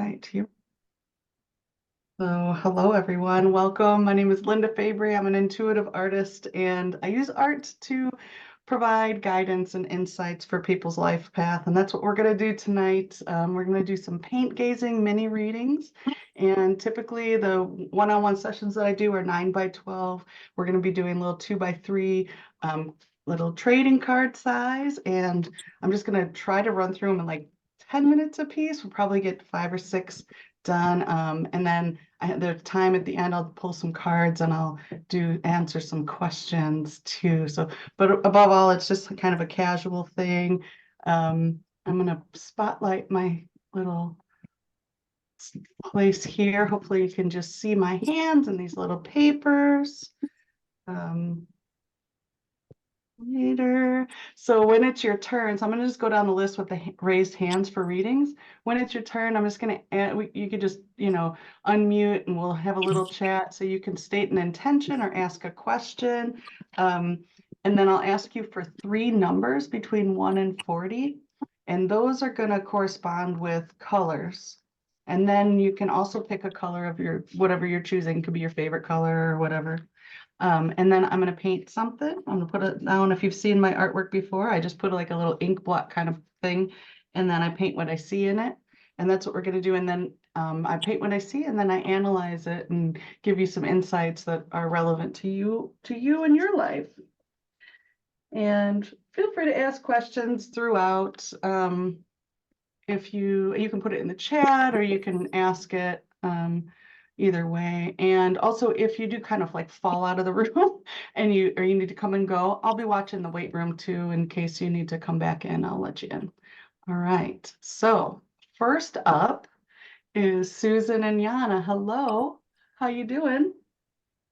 right, here. So, hello everyone. Welcome. My name is Linda Fabry. I'm an intuitive artist, and I use art to provide guidance and insights for people's life path. And that's what we're going to do tonight. We're going to do some paint gazing mini readings. And typically the one-on-one sessions that I do are 9x12. We're going to be doing little 2x3 little trading card size. And I'm just going to try to run through them in like 10 minutes a piece. We'll probably get 5 or 6 done. And then there's time at the end, I'll pull some cards and I'll answer some questions too. So, but above all, it's just kind of a casual thing. I'm gonna spotlight my little place here. Hopefully you can just see my hands and these little papers. Later. So when it's your turn, so I'm going to just go down the list with the raised hands for readings. When it's your turn, I'm just going to add, you could just, unmute and we'll have a little chat so you can state an intention or ask a question. And then I'll ask you for 3 numbers between 1 and 40. And those are going to correspond with colors. And then you can also pick a color of whatever you're choosing. It could be your favorite color or whatever. And then I'm going to paint something. I'm going to put it down. If you've seen my artwork before, I just put like a little ink block kind of thing, and then I paint what I see in it. And that's what we're going to do. And then I paint what I see, and then I analyze it and give you some insights that are relevant to you and your life. And feel free to ask questions throughout. If you can put it in the chat or you can ask it. Either way. And also, if you do kind of like fall out of the room and you need to come and go, I'll be watching the weight room too in case you need to come back in. I'll let you in. All right. So first up is Susan and Yana. Hello. How you doing?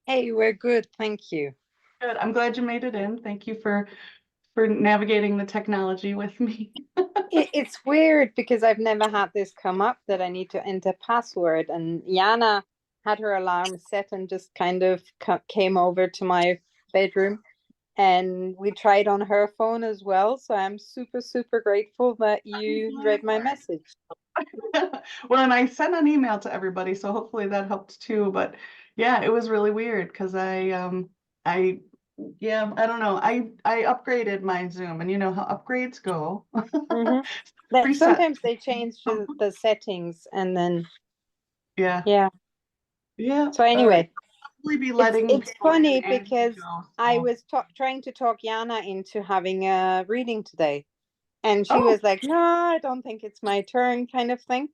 Hey, we're good, thank you. Good. I'm glad you made it in. Thank you for navigating the technology with me. It's weird because I've never had this come up that I need to enter password, and Yana had her alarm set and just kind of came over to my bedroom, and we tried on her phone as well. So I'm super, super grateful that you read my message. Well, and I sent an email to everybody, so hopefully that helped too. But yeah, it was really weird because I don't know. I upgraded my Zoom, and you know how upgrades go. That Reset. sometimes they change the settings and then Yeah. yeah. Yeah. So All right. anyway, Probably be it's letting it's people in funny and because go. I So. was trying to talk Yana into having a reading today. And she Oh, was like, no, I don't think it's my turn, kind of thing.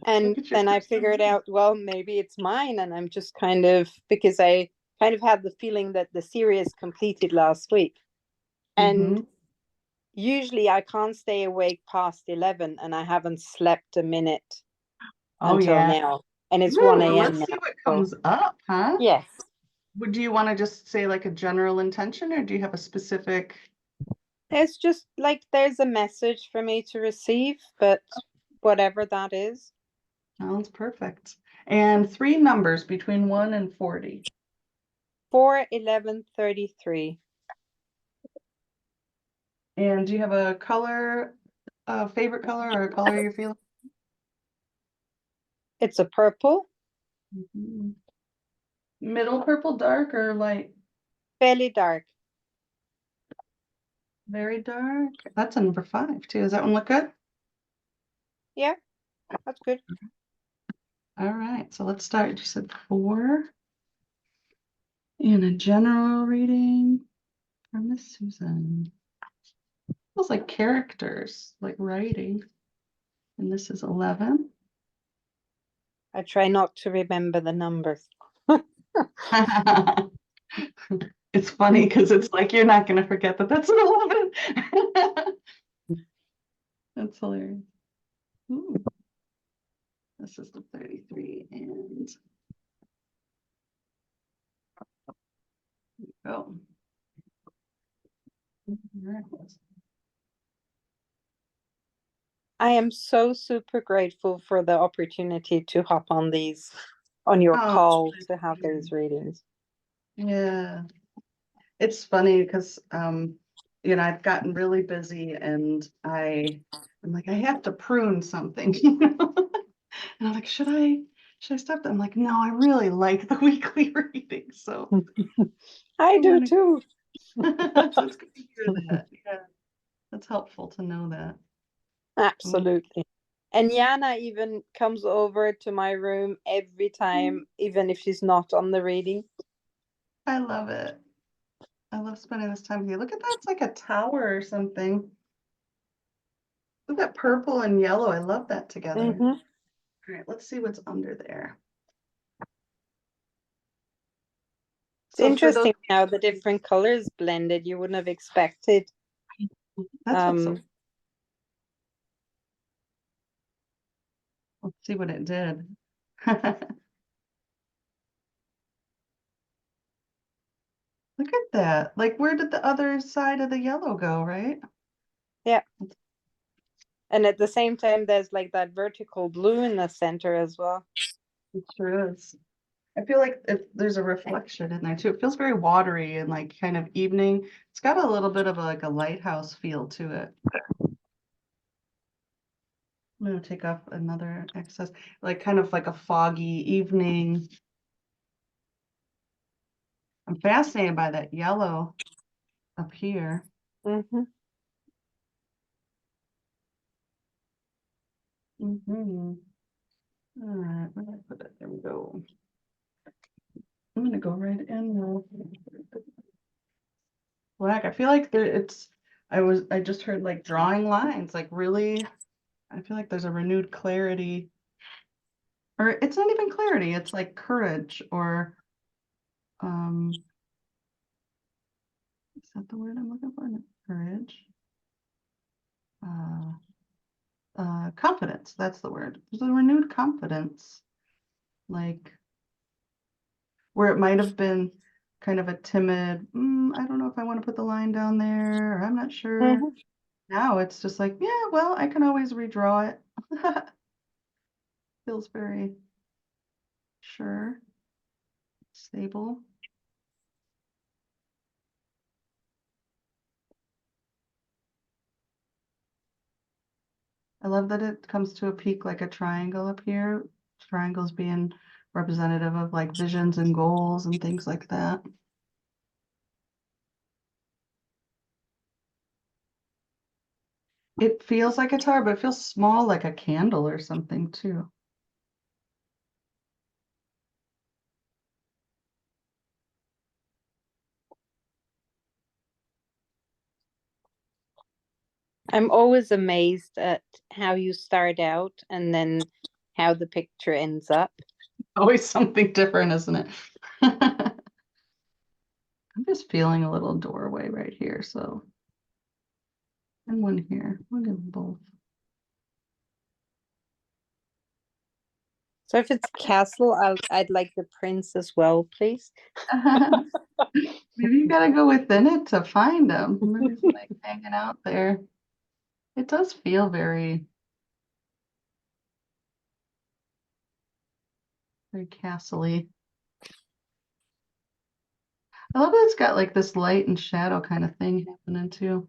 And look at your then I figured out, well, maybe it's mine. And I'm just kind of, because I kind of had the feeling that the series completed last week. And Mm-hmm. usually I can't stay awake past 11, and I haven't slept a minute Oh, until yeah. now. And it's Woo, 1 well, a.m. let's see now. what So, comes up, huh? yes. Would you want to just say like a general intention, or do you have a specific? It's just like there's a message for me to receive, but whatever that is. Sounds perfect. And 3 numbers between 1 and 40. 4, 11, 33. And do you have a color, favorite color or a color you're feeling? It's a purple. Mhm. Middle purple, dark or light? Fairly dark. Very dark. That's a number 5 too. Does that one look good? Yeah, that's good. All right. So let's start. You said 4 in a general reading for Miss Susan. Feels like characters, like writing. And this is 11. I try not to remember the numbers. It's funny because it's like you're not going to forget that that's an 11. That's hilarious. Ooh, this is the 33 and go. Right. I am so super grateful for the opportunity to hop on your Oh, call to have these readings. yeah. It's funny because I've gotten really busy and I'm like, I have to prune something, And I'm like, should I stop that? I'm like, no, I really like the weekly readings. So I I do want too. to, so it's good to hear that. Yeah, that's helpful to know that. Oh, Absolutely. And Yana even comes over to my room every time, even if she's not on the reading. I love it. I love spending this time with you. Look at that. It's like a tower or something. Look at that purple and yellow. I love that together. Hmm. All right, let's see what's under there. It's So for those, interesting how the different colors blended. You wouldn't have expected. that's what's so, Um, let's see what it did. Look at that. Like, where did the other side of the yellow go, right? yeah. And at the same time, there's like that vertical blue in the center as well. It sure is. I feel like there's a reflection in there too. It feels very watery and like kind of evening. It's got a little bit of like a lighthouse feel to it. I'm gonna take off another excess, like kind of like a foggy evening. I'm fascinated by that yellow up here. Hmm. Mm-hmm. All right, where did I put it? There we go. I'm gonna go right in now. Black. I feel like I just heard like drawing lines, like really, I feel like there's a renewed clarity, or it's not even clarity, it's like courage or um is that the word I'm looking for? No, courage. Uh confidence, that's the word. There's a renewed confidence, like where it might have been kind of a timid, I don't know if I want to put the line down there, or I'm not sure. Hmm. Now it's just like, yeah, well, I can always redraw it. Feels very sure, stable. I love that it comes to a peak like a triangle up here. Triangles being representative of like visions and goals and things like that. It feels like a tower, but it feels small like a candle or something too. I'm always amazed at how you start out and then how the picture ends up. Always something different, isn't it? I'm just feeling a little doorway right here. So, and one here. We'll give them both. So if it's castle, I'd like the prince as well, please. Maybe you gotta go within it to find them. Maybe it's like hanging out there. It does feel very, very castle-y. I love that it's got like this light and shadow kind of thing happening too.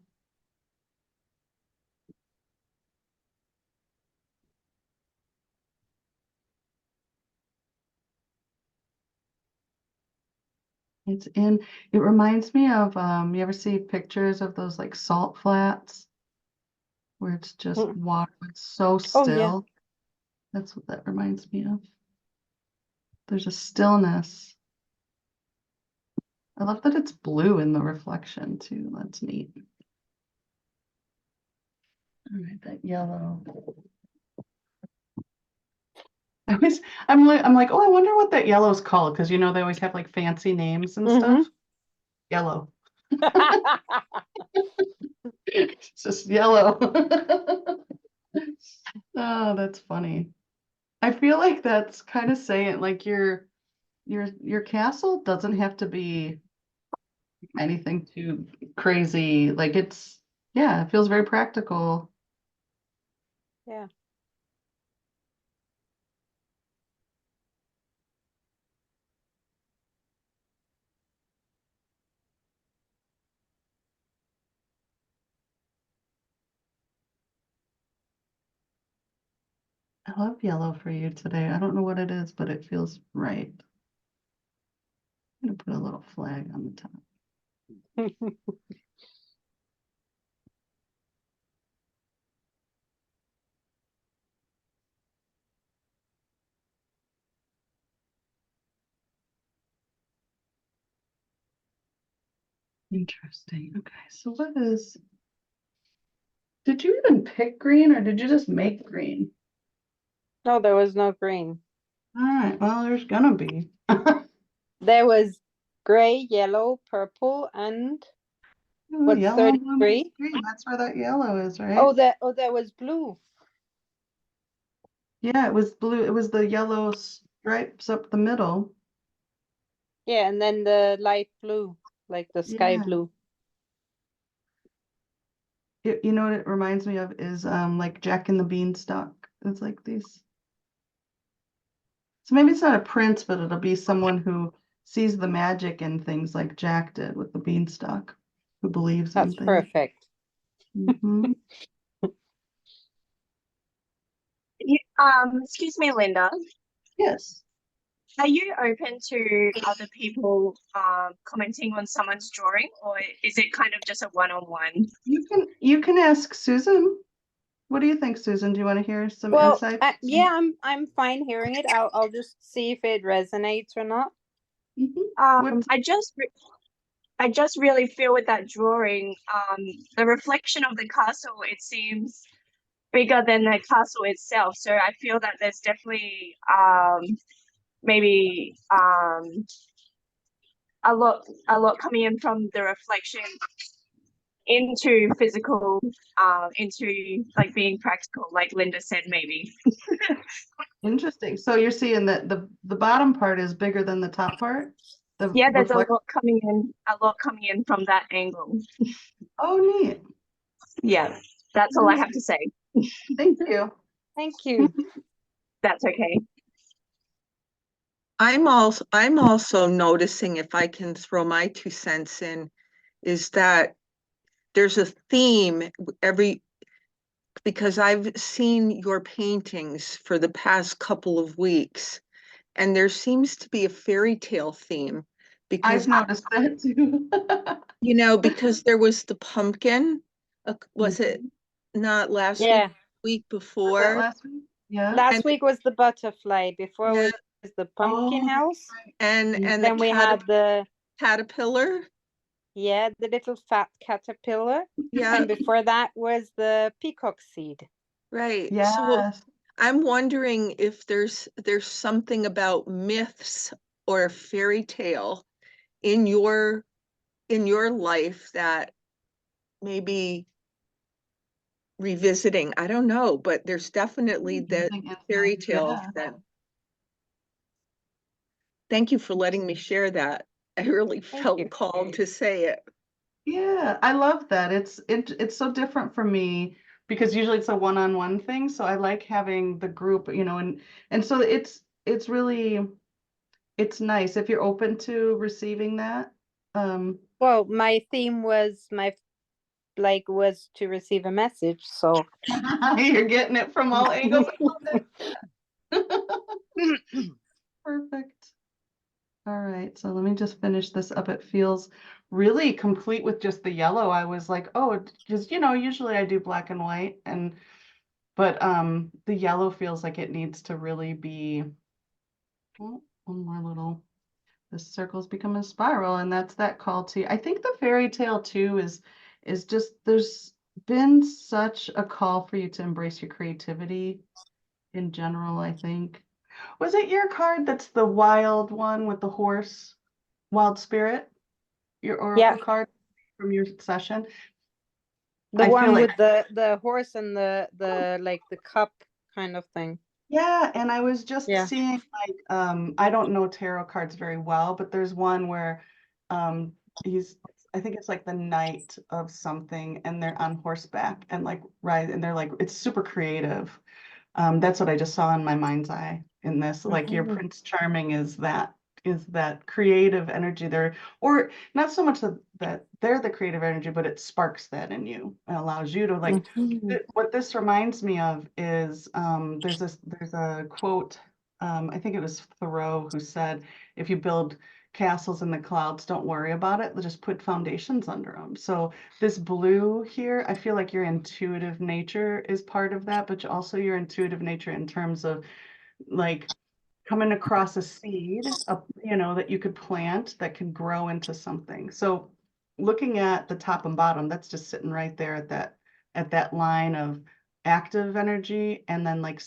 It reminds me of, you ever see pictures of those like salt flats where it's just Mm. water, it's so Oh yeah. still. That's what that reminds me of. There's a stillness. I love that it's blue in the reflection too. That's neat. All right, that yellow. I always, I'm like, oh, I wonder what that yellow is called because you know they always have like fancy names and Hmm. stuff. Yellow. It's just yellow. Oh, that's funny. I feel like that's kind of saying like your castle doesn't have to be anything too crazy. Like it's yeah, it feels very practical. Yeah. I I love yellow for you today. I don't know what it is, but it feels right. I'm gonna put a little flag on the top. Interesting. Okay, so what is, did you even pick green or did you just make green? No, there was no green. All right, well, there's gonna be. There was gray, yellow, purple, and Oh, what's yellow and blue makes 33? green. That's where that yellow is, right? There was blue. Yeah, it was blue. It was the yellow stripes up the middle. Yeah, and then the light blue, like the sky Yeah. blue. You know what it reminds me of is like Jack and the Beanstalk. It's like these. So maybe it's not a prince, but it'll be someone who sees the magic in things like Jack did with the beanstalk, who believes in That's things. perfect. Mhm. Excuse me, Linda. Yes. Are you open to other people commenting on someone's drawing, or is it kind of just a one-on-one? You can ask Susan. What do you think, Susan? Do you want to hear some Well, insights? yeah, I'm fine hearing it. I'll just see if it resonates or not. Mhm. What? I just really feel with that drawing, the reflection of the castle, it seems bigger than the castle itself. So I feel that there's definitely maybe a lot coming in from the reflection into physical, into like being practical, like Linda said, maybe. Interesting. So you're seeing that the bottom part is bigger than the top part? The Yeah, there's reflect. a lot coming in from that angle. Oh, neat. Yeah, that's all I have to say. Thank you. Thank you. That's okay. I'm also noticing, if I can throw my 2 cents in, is that there's a theme because I've seen your paintings for the past couple of weeks, and there seems to be a fairy tale theme I've because, noticed that too. because there was the pumpkin, was it Mhm. not last Yeah, week Was that before? last week? Yeah. And last week was the butterfly. Before yeah, was the Oh, pumpkin house. and the Then we had the caterpillar. the little fat caterpillar, Yeah, and before that was the peacock seed. right. So yes. I'm wondering if there's something about myths or fairy tale in your life that maybe revisiting. I don't know, but there's definitely that Using fairy insight. tale Yeah. that. Thank you for letting me share that. I really Thank you. felt called to say it. Yeah, I love that. It's so different for me because usually it's a one-on-one thing. So I like having the group, and so it's really it's nice if you're open to receiving that. Um, Well, my theme was was to receive a message. So you're getting it from all angles. I love it. Perfect. All right, so let me just finish this up. It feels really complete with just the yellow. I was like, oh, because usually I do black and white, but the yellow feels like it needs to really be, oh, one more little, this circle's become a spiral, and that's that call to, I think the fairy tale too is just there's been such a call for you to embrace your creativity in general, I think. Was it your card that's the wild one with the horse? Wild Spirit, your yeah, oracle card from your session. the I feel one like, with the horse and the like the cup kind of thing. yeah, and I was just Yeah. seeing like I don't know tarot cards very well, but there's one where um he's I think it's like the knight of something and they're on horseback and like ride and they're like it's super creative. That's what I just saw in my mind's eye in this. Like your Mhm. Prince Charming is that is that creative energy there, or not so much that they're the creative energy, but it sparks that in you and allows you to like. Mhm. What this reminds me of is there's a quote, I think it was Thoreau who said, if you build castles in the clouds, don't worry about it, just put foundations under them. So this blue here, I feel like your intuitive nature is part of that, but also your intuitive nature in terms of like coming across a seed, that you could plant that could grow into something. So looking at the top and bottom, that's just sitting right there at that line of active energy and then like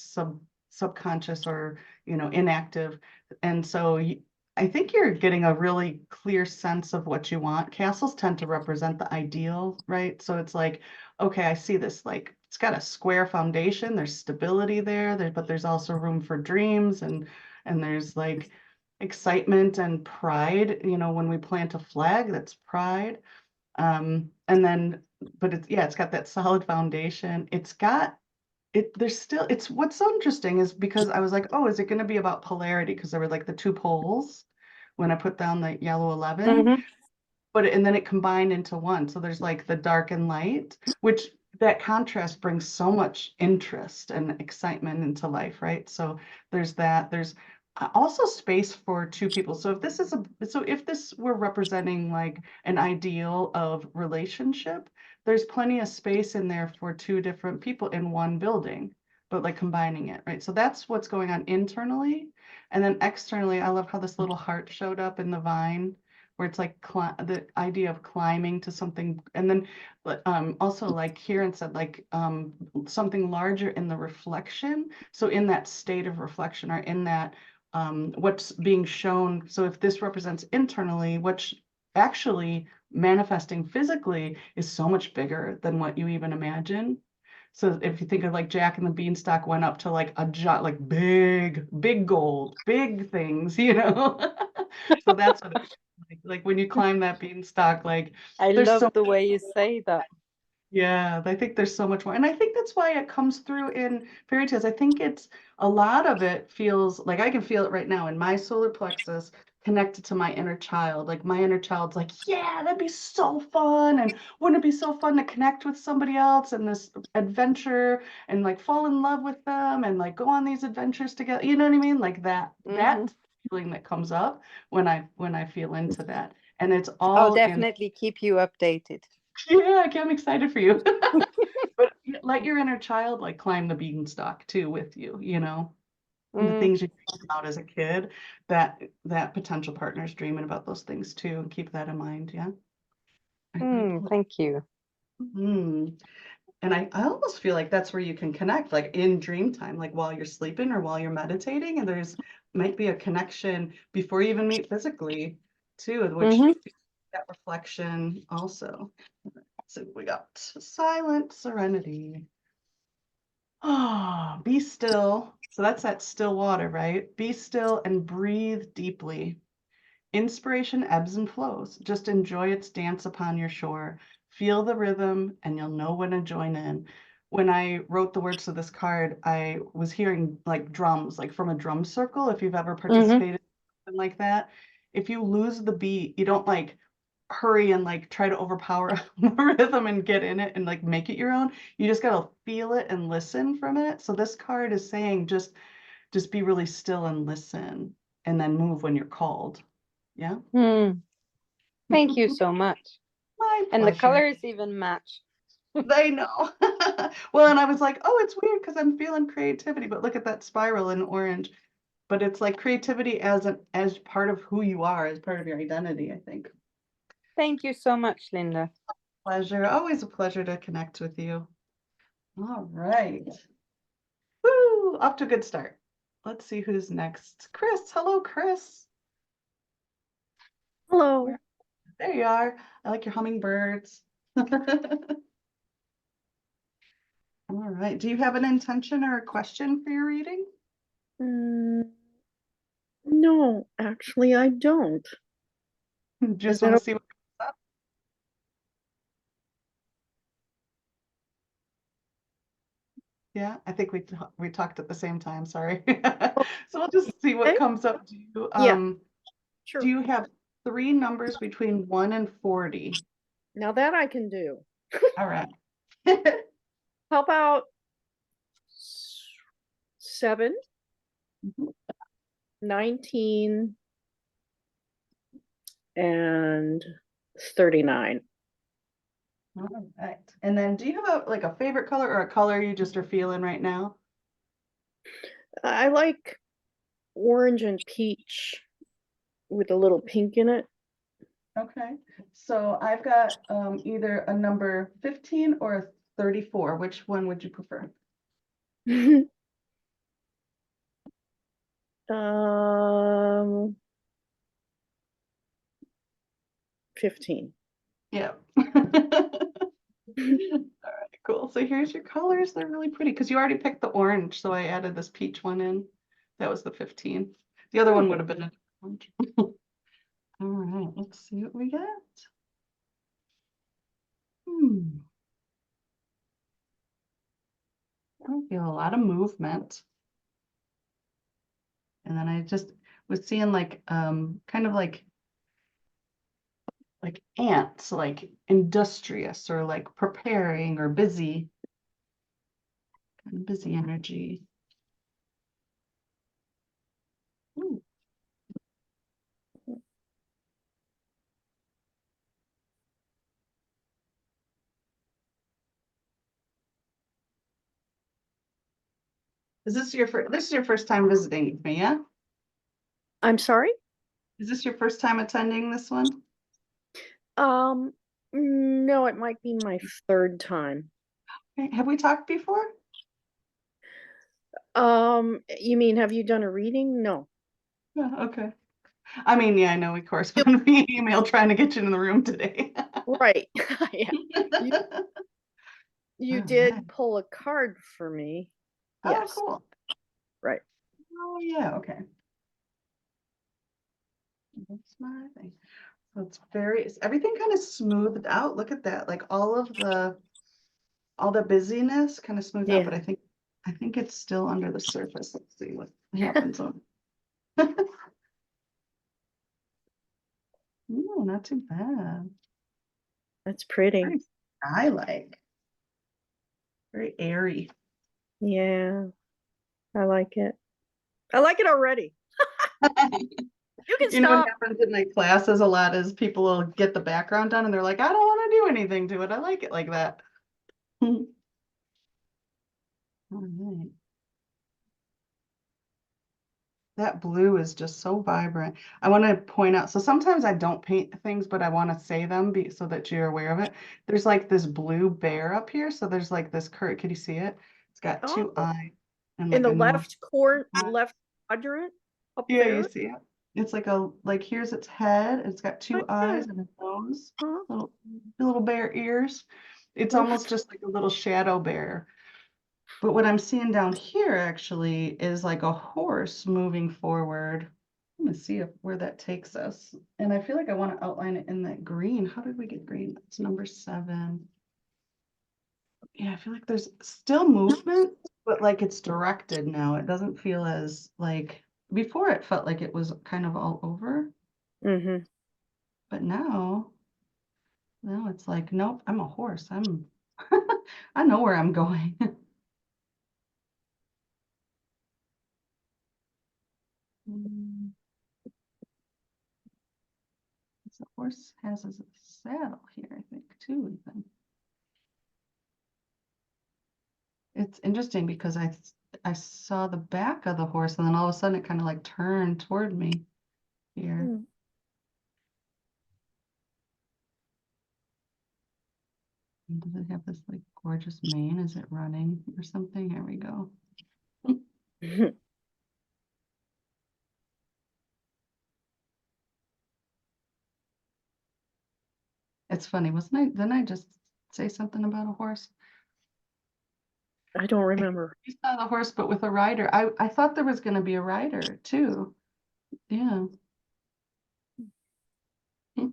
subconscious or inactive. And so I think you're getting a really clear sense of what you want. Castles tend to represent the ideal, right? So it's like, okay, I see this, like it's got a square foundation, there's stability there, but there's also room for dreams and there's like excitement and pride, when we plant a flag, that's pride. And then, but it's got that solid foundation. It's what's so interesting is because I was like, oh, is it going to be about polarity? Because there were like the two poles when I put down the yellow 11, Mhm. and then it combined into one. So there's like the dark and light, which that contrast brings so much interest and excitement into life, right? So there's that. There's also space for two people. So if this were representing like an ideal of relationship, there's plenty of space in there for two different people in one building, but like combining it, right? So that's what's going on internally. And then externally, I love how this little heart showed up in the vine where it's like the idea of climbing to something, and then also like Kieran said, like something larger in the reflection. So in that state of reflection, or in that what's being shown. So if this represents internally, what's actually manifesting physically is so much bigger than what you even imagine. So if you think of like Jack and the Beanstalk went up to like like big gold, big things, So that's what it's like when you climb that beanstalk, like I there's love so the way you say that. yeah, I think there's so much more. And I think that's why it comes through in fairy tales. I think it's a lot of it feels like I can feel it right now in my solar plexus connected to my inner child. Like my inner child's like, yeah, that'd be so fun. And wouldn't it be so fun to connect with somebody else and this adventure and like fall in love with them and like go on these adventures together. You know what I mean? Like that Mhm. feeling that comes up when I feel into that. And it's I'll all in definitely keep you updated. yeah, I'm excited for you. But let your inner child like climb the beanstalk too with you, and the Mm, things you think about as a kid, that potential partner's dreaming about those things too, and keep that in mind. Yeah. I think. thank you. Mhm. And I almost feel like that's where you can connect, like in dream time, like while you're sleeping or while you're meditating, and there's might be a connection before you even meet physically too, which Hmm. that reflection also. So we got silent serenity. Ah, be still. So that's that still water, right? Be still and breathe deeply. Inspiration ebbs and flows. Just enjoy its dance upon your shore. Feel the rhythm and you'll know when to join in. When I wrote the words to this card, I was hearing like drums, like from a drum circle. If you've ever Hmm. participated in something like that, if you lose the beat, you don't like hurry and like try to overpower the rhythm and get in it and like make it your own. You just gotta feel it and listen from it. So this card is saying just be really still and listen and then move when you're called. Yeah. Thank you so much. My And the pleasure. colors even match. They know. Well, and I was like, oh, it's weird because I'm feeling creativity, but look at that spiral in orange. But it's like creativity as part of who you are, as part of your identity, I think. Thank you so much, Linda. Pleasure. Always a pleasure to connect with you. All right. Woo! Off to a good start. Let's see who's next. Chris. Hello, Chris. Hello. There you are. I like your hummingbirds. All right. Do you have an intention or a question for your reading? No, actually, I don't. Just Is that want to see what comes up. Yeah, I think we talked at the same time. Sorry. So we'll just see what okay? comes up to you. Yeah. Sure. Do you have 3 numbers between 1 and 40? Now that I can do. All right. How about 7, Mhm. 19, and 39? All right. And then do you have like a favorite color or a color you just are feeling right now? I like orange and peach with a little pink in it. Okay. So I've got either a number 15 or a 34. Which one would you prefer? um 15. Yeah. All right, cool. So here's your colors. They're really pretty because you already picked the orange, so I added this peach one in. That was the 15. The other one would have been a orange. All right, let's see what we got. I feel a lot of movement. And then I just was seeing like kind of like ants, like industrious or like preparing or busy, kind of busy energy. Ooh. Is this your first? This is your first time visiting me, yeah? I'm sorry? Is this your first time attending this one? No, it might be my 3rd time. Okay, have we talked before? You mean have you done a reading? No. Yeah, okay. I mean, yeah, I know we corresponded via email trying to get you in the room today. Right. Yeah. You All did right. pull a card for me. Oh, Yes. cool. Right. Oh, yeah, okay. That's my thing. So it's everything kind of smoothed out. Look at that. Like all the busyness kind of smoothed out, Yeah. but I think it's still under the surface. Let's see what happens on. No, not too bad. That's pretty. Very sky-like. Very airy. Yeah. I like it. I like it already. You can You know what stop. happens in my classes a lot is people will get the background done and they're like, I don't want to do anything to it. I like it like that. All right. That blue is just so vibrant. I want to point out, so sometimes I don't paint things, but I want to say them so that you're aware of it. There's like this blue bear up here. So there's like this curve. Can you see it? It's got 2 Oh, eyes and in like the a nose. left quadrant up Yeah, you there. see it? It's like here's its head. It's got 2 Yeah. eyes and a nose, Huh? little bear ears. It's almost just like a little shadow bear. But what I'm seeing down here actually is like a horse moving forward. I'm gonna see where that takes us. And I feel like I want to outline it in that green. How did we get green? That's number 7. Yeah, I feel like there's still movement, but like it's directed now. It doesn't feel as like before it felt like it was kind of all over, Mm-hmm. but now it's like, nope, I'm a horse. I know where I'm going. Mm, the horse has a saddle here, I think, too, even. It's interesting because I saw the back of the horse and then all of a sudden it kind of like turned toward me here. Mm. And does it have this like gorgeous mane? Is it running or something? Here we go. It's funny, didn't I just say something about a horse? I don't remember. You saw the horse, but with a rider. I thought there was going to be a rider too. Yeah. Hmm.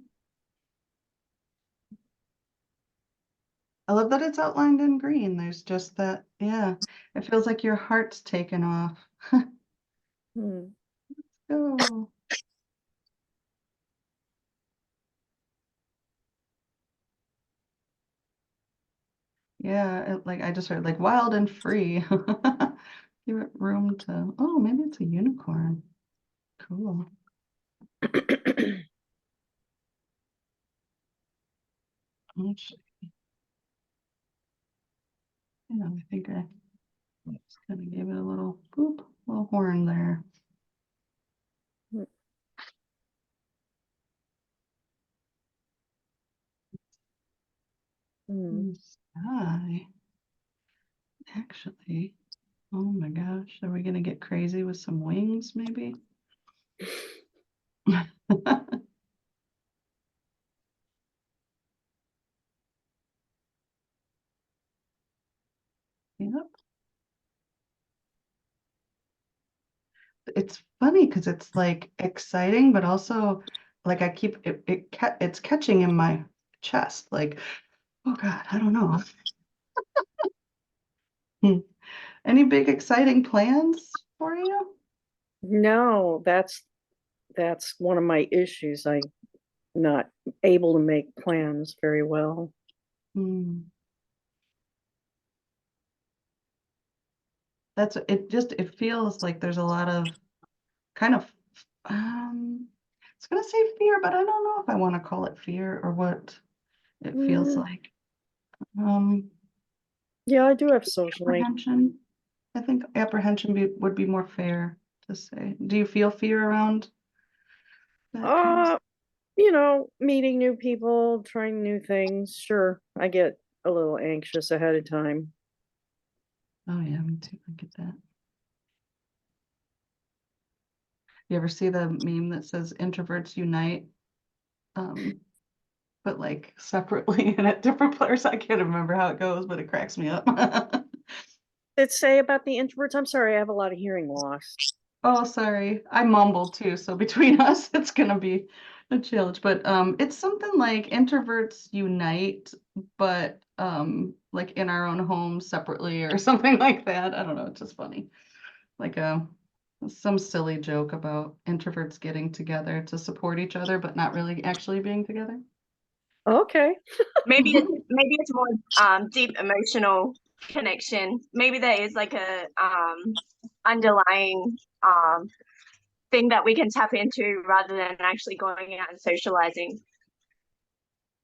I love that it's outlined in green. There's just that, yeah. It feels like your heart's taken off. Mm. Oh. Yeah, like I just heard like wild and free. Give it room to, oh, maybe it's a unicorn. Cool. Actually, yeah, I think I just kind of gave it a little boop, little horn there. Sky. Actually, oh my gosh, are we gonna get crazy with some wings, maybe? Yep. It's funny because it's like exciting, but also like I keep it's catching in my chest. Like, oh God, I don't know. Hmm. Any big exciting plans for you? No, that's one of my issues. I'm not able to make plans very well. Hmm. That's it. Just it feels like there's a lot of kind of I was gonna say fear, but I don't know if I want to call it fear or what it feels Mm, like. Um, yeah, I do have social anxiety. apprehension. I think apprehension would be more fair to say. Do you feel fear around that kind of stuff? Meeting new people, trying new things. Sure, I get a little anxious ahead of time. Oh yeah, me too. I get that. You ever see the meme that says introverts unite, but like separately and at different places? I can't remember how it goes, but it cracks me up. Did it say about the introverts? I'm sorry, I have a lot of hearing loss. Oh, sorry. I mumbled too, so between us, it's gonna be a challenge. But it's something like introverts unite, but like in our own homes separately or something like that. I don't know, it's just funny. Like some silly joke about introverts getting together to support each other, but not really actually being together. Okay. Maybe it's more deep emotional connection. Maybe there is like a underlying thing that we can tap into rather than actually going out and socializing.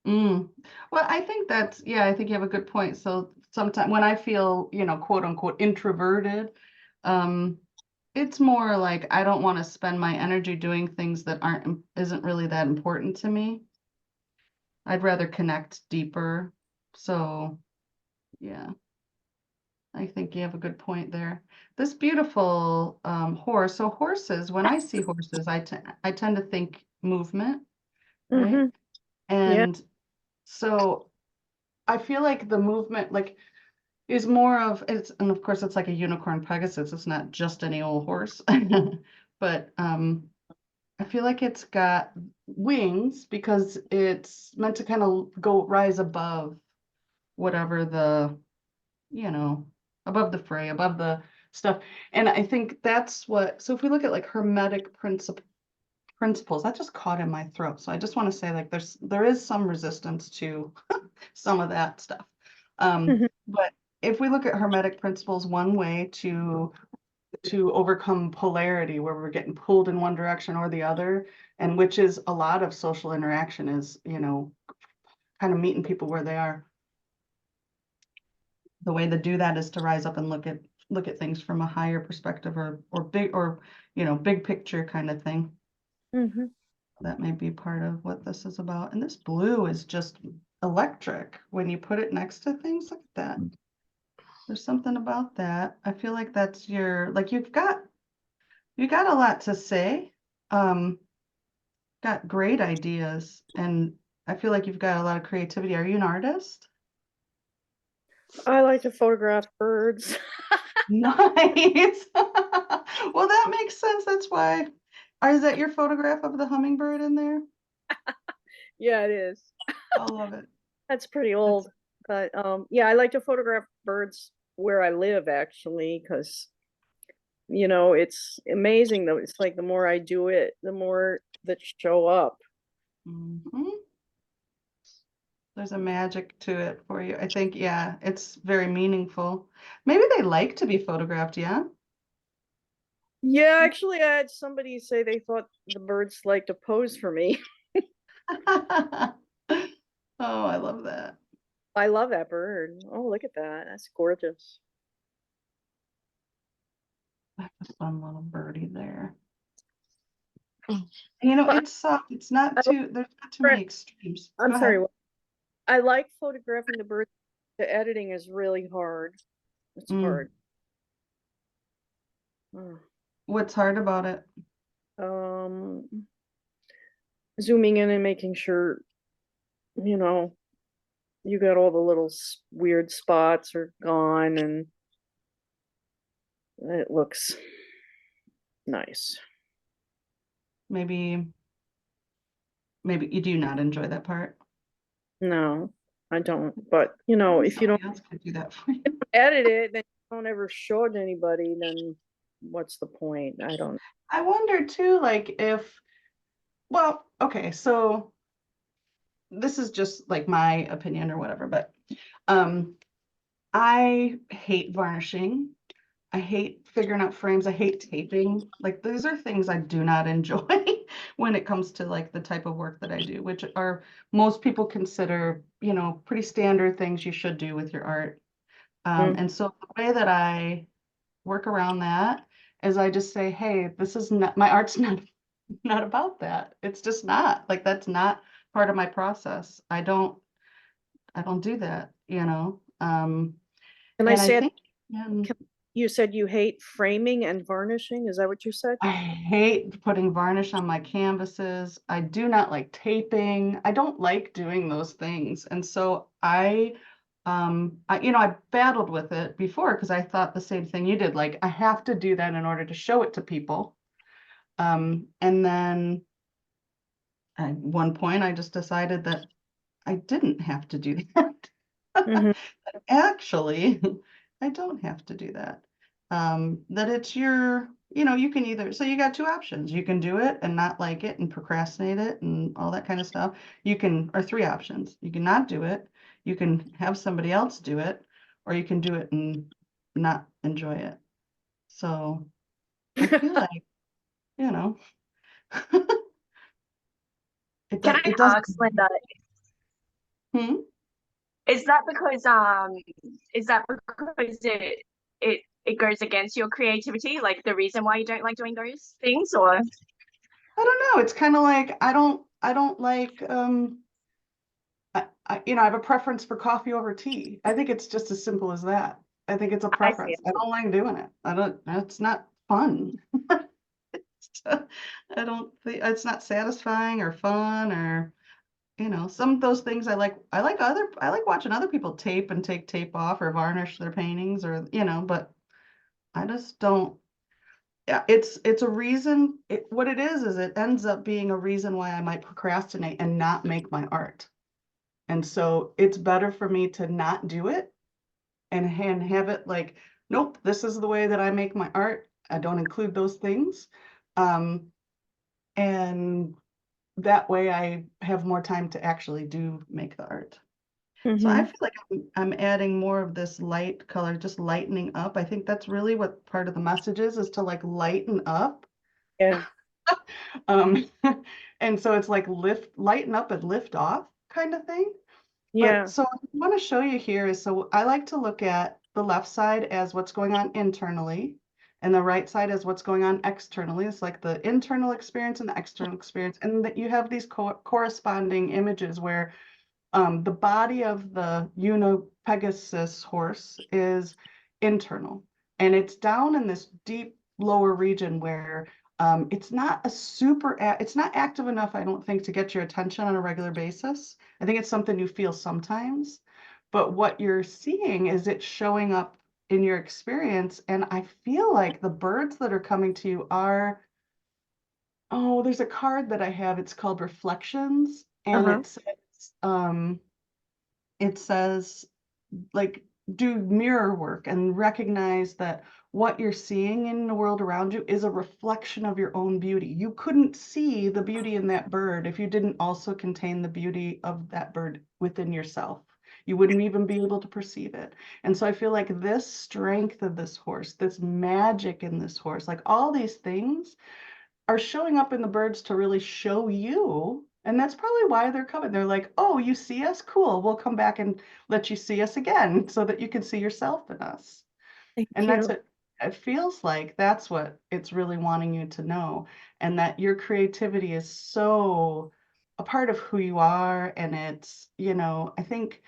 Mm. Well, I think that's, yeah, I think you have a good point. So sometimes when I feel, quote unquote introverted, um, it's more like I don't want to spend my energy doing things that isn't really that important to me. I'd rather connect deeper. So yeah, I think you have a good point there. This beautiful horse. So horses, when I see horses, I tend to think movement, right? Mm-hmm. Yeah. And so I feel like the movement, like, is more of it's, and of course it's like a unicorn Pegasus. It's not just any old horse, but I feel like it's got wings because it's meant to kind of go rise above whatever you know, above the fray, above the stuff. And I think that's what. So if we look at like hermetic principles, that just caught in my throat. So I just want to say like there is some resistance to some of that stuff. Mhm. But if we look at hermetic principles, one way to overcome polarity where we're getting pulled in one direction or the other, and which is a lot of social interaction is, kind of meeting people where they are. The way to do that is to rise up and look at things from a higher perspective or big or big picture kind of thing. Mhm. That may be part of what this is about. And this blue is just electric when you put it next to things. Look at that. There's something about that. I feel like that's like you got a lot to say. Um, got great ideas, and I feel like you've got a lot of creativity. Are you an artist? I like to photograph birds. Nice. Well, that makes sense. That's why. Is that your photograph of the hummingbird in there? Yeah, it is. I love it. That's pretty That's old. But yeah, I like to photograph birds where I live actually, because it's amazing though. It's like the more I do it, the more that show up. mhm. There's a magic to it for you. I think, yeah, it's very meaningful. Maybe they like to be photographed, yeah? Yeah, actually, I had somebody say they thought the birds like to pose for me. Oh, I love that. I love that bird. Oh, look at that. That's gorgeous. That's a fun little birdie there. Mm. You know, But it's soft. It's not I too, there's not too many extremes. I'm Go sorry. ahead. I like photographing the birds. The editing is really hard. It's Mm. hard. Mm. What's hard about it? Zooming in and making sure, you know, you got all the little weird spots are gone and it looks nice. Maybe you do not enjoy that part. No, I don't. But, you know, if you Somebody don't else could do that for you. edit it, then you don't ever show it to anybody, then what's the point? I don't. I wonder too, like if, well, okay, so this is just like my opinion or whatever, but I hate varnishing. I hate figuring out frames. I hate taping. Like these are things I do not enjoy when it comes to like the type of work that I do, which are most people consider, you know, pretty standard things you should do with your art. Mm. And so the way that I work around that is I just say, hey, this is not, my art's not about that. It's just not. Like that's not part of my process. I don't do that, you know. Can I And I say, think you said you hate framing and varnishing? Is that what you said? I hate putting varnish on my canvases. I do not like taping. I don't like doing those things. And so you know, I battled with it before because I thought the same thing you did. Like I have to do that in order to show it to people. And then at one point I just decided that I didn't have to do that. Mhm. Actually, I don't have to do that. That it's your, you know, you can either, so you got two options. You can do it and not like it and procrastinate it and all that kind of stuff. You can, or three options. You can not do it, you can have somebody else do it, or you can do it and not enjoy it. So I feel like, you know, Can I it doesn't. ask, Linda, Hmm? is that because it goes against your creativity, like the reason why you don't like doing those things, or I don't know. It's kind of like I don't like you know, I have a preference for coffee over tea. I think it's just as simple as that. I think it's a I see. preference. I don't like doing it. I don't, it's not fun. I don't think it's not satisfying or fun or, you know, some of those things I like watching other people tape and take tape off or varnish their paintings or, you know, but I just don't, yeah, it's a reason, what it is it ends up being a reason why I might procrastinate and not make my art. And so it's better for me to not do it and have it like, nope, this is the way that I make my art. I don't include those things. Um, and that way I have more time to actually do make the art. So I Mhm. feel like I'm adding more of this light color, just lightening up. I think that's really what part of the message is to like lighten up. Yeah. Um, and so it's like lighten up and lift off kind of thing. But Yeah. so what I want to show you here is, so I like to look at the left side as what's going on internally and the right side as what's going on externally. It's like the internal experience and the external experience. And that you have these corresponding images where the body of the Pegasus horse is internal, and it's down in this deep lower region where it's not it's not active enough, I don't think, to get your attention on a regular basis. I think it's something you feel sometimes, but what you're seeing is it showing up in your experience. And I feel like the birds that are coming to you are, oh, there's a card that I have. It's called Reflections, and Uh-huh. it says like do mirror work and recognize that what you're seeing in the world around you is a reflection of your own beauty. You couldn't see the beauty in that bird if you didn't also contain the beauty of that bird within yourself. You wouldn't even be able to perceive it. And so I feel like this strength of this horse, this magic in this horse, like all these things are showing up in the birds to really show you. And that's probably why they're coming. They're like, oh, you see us? Cool. We'll come back and let you see us again so that you can see yourself in us. Thank And you. that's what it feels like. That's what it's really wanting you to know. And that your creativity is so a part of who you are. And it's, I think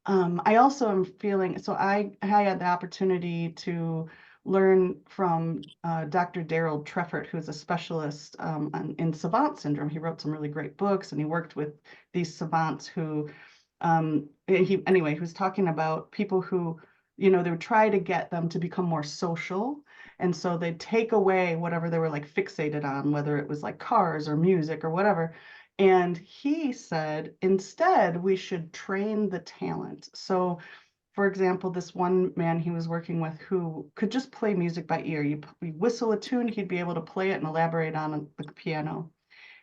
I also am feeling, so I had the opportunity to learn from Dr. Daryl Treffert, who's a specialist in savant syndrome. He wrote some really great books and he worked with these savants who, he was talking about people who, they would try to get them to become more social. And so they'd take away whatever they were like fixated on, whether it was like cars or music or whatever. And he said, instead, we should train the talent. So, for example, this one man he was working with who could just play music by ear. You whistle a tune, he'd be able to play it and elaborate on the piano.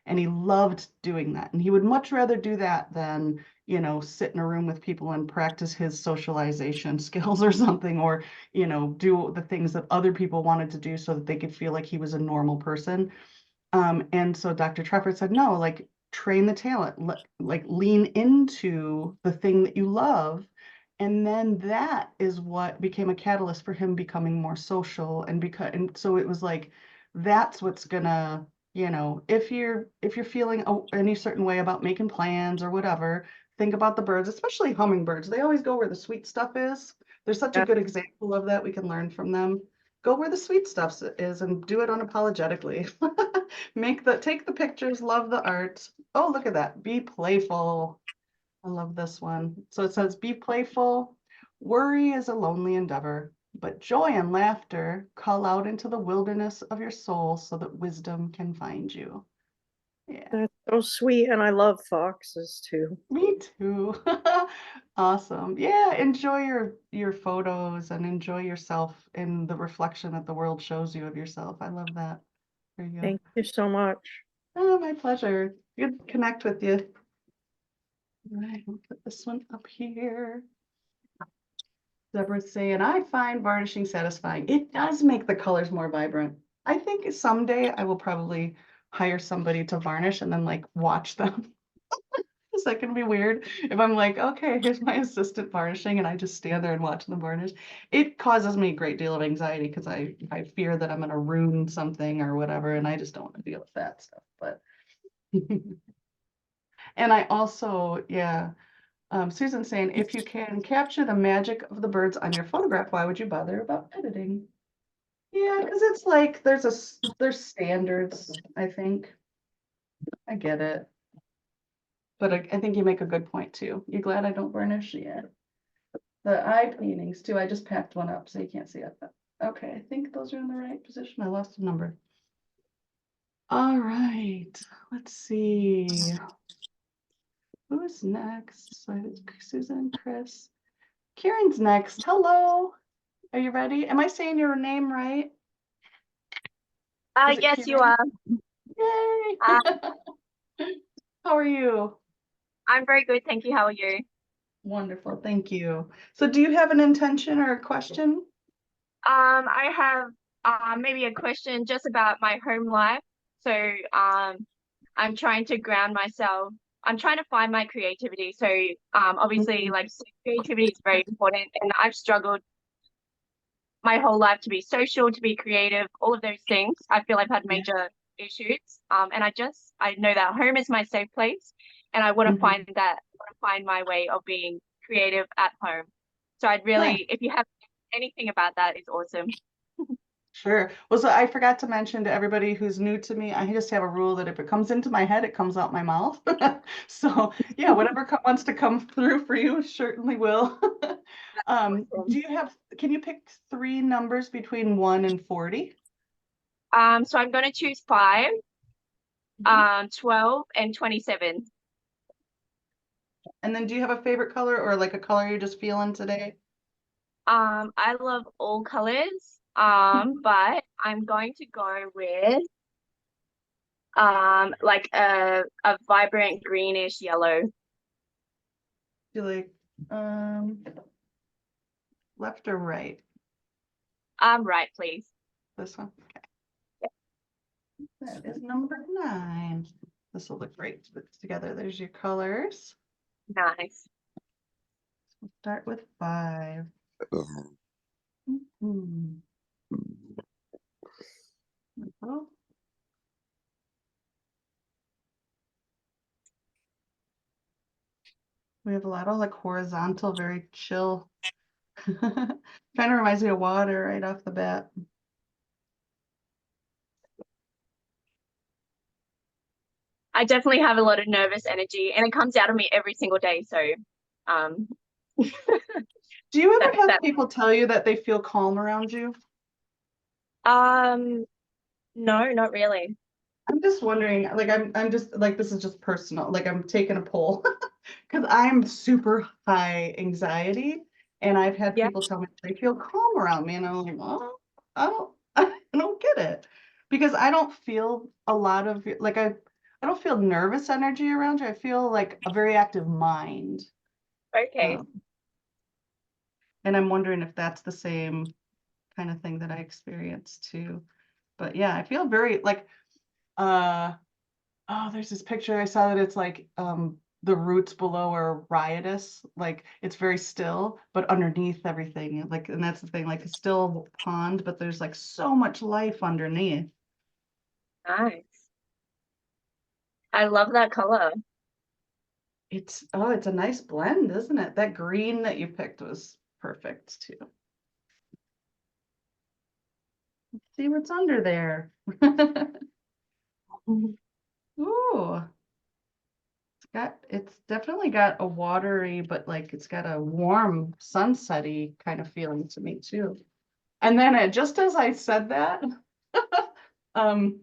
And he loved doing that. And he would much rather do that than, sit in a room with people and practice his socialization skills or something, or, do the things that other people wanted to do so that they could feel like he was a normal person. And so Dr. Treffert said, no, like train the talent, like lean into the thing that you love. And then that is what became a catalyst for him becoming more social. And so it was like, that's what's gonna, if you're feeling any certain way about making plans or whatever, think about the birds, especially hummingbirds. They always go where the sweet stuff is. There's such a Yeah. good example of that we can learn from them. Go where the sweet stuff is and do it unapologetically. Take the pictures, love the art. Oh, look at that. Be playful. I love this one. So it says, be playful. Worry is a lonely endeavor, but joy and laughter call out into the wilderness of your soul so that wisdom can find you. Yeah, That's so sweet. And I love foxes too. me too. Awesome. Yeah, enjoy your photos and enjoy yourself in the reflection that the world shows you of yourself. I love that. There you go. Thank you so much. Oh, my pleasure. Good to connect with you. All right, we'll put this one up here. Deborah's saying, I find varnishing satisfying. It does make the colors more vibrant. I think someday I will probably hire somebody to varnish and then like watch them. Is that gonna be weird? If I'm like, okay, here's my assistant varnishing and I just stand there and watch them varnish. It causes me a great deal of anxiety because I fear that I'm gonna ruin something or whatever, and I just don't want to deal with that stuff. But and I also, yeah, Susan's saying, if you can capture the magic of the birds on your photograph, why would you bother about editing? Yeah, because it's like there's standards, I think. I get it. But I think you make a good point too. You glad I don't varnish? Yeah. The eye paintings too, I just packed one up so you can't see it. But okay, I think those are in the right position. I lost a number. All right, let's see. Who's next? So it's Susan, Chris. Kieran's next. Hello. Are you ready? Am I saying your name right? Is it Yes, you Kieran? are. Yay! How are you? I'm very good, thank you. How are you? Wonderful, thank you. So do you have an intention or a question? I have maybe a question just about my home life. So I'm trying to ground myself. I'm trying to find my creativity. So obviously like creativity is very important, and I've struggled my whole life to be social, to be creative, all of those things. I feel I've had major issues. And I know that home is my safe place, and I want to find my way of being creative at home. So I'd really, if you have anything about that, it's awesome. Sure. Well, so I forgot to mention to everybody who's new to me, I just have a rule that if it comes into my head, it comes out my mouth. So yeah, whatever wants to come through for you certainly will. Can you pick 3 numbers between 1 and 40? So I'm going to choose 5, 12, and 27. And then do you have a favorite color or like a color you're just feeling today? I love all colors. But I'm going to go with like a vibrant greenish yellow. You like left or right? Right, please. This one. Okay. That is number 9. This will look great together. There's your colors. Nice. We'll start with 5. Mhm. Oh. We have a lot of like horizontal, very chill. Kind of reminds me of water right off the bat. I definitely have a lot of nervous energy and it comes out of me every single day. So um Do you ever that have that people tell you that they feel calm around you? no, not really. I'm just wondering, like I'm just like this is just personal. Like I'm taking a poll because I'm super high anxiety, and I've had Yeah. people tell me they feel calm around me, and I'm like, oh, I don't, I don't get it because I don't feel a lot of like I don't feel nervous energy around you. I feel like a very active mind, Okay. um, and I'm wondering if that's the same kind of thing that I experience too. But yeah, I feel very like uh oh, there's this picture I saw that it's like the roots below are riotous, like it's very still, but underneath everything, like, and that's the thing, like a still pond, but there's like so much life underneath. Nice. I love that color. It's oh, it's a nice blend, isn't it? That green that you picked was perfect too. Let's see what's under there. Ooh, it's definitely got a watery, but like it's got a warm sunsetty kind of feeling to me too. And then just as I said that, um,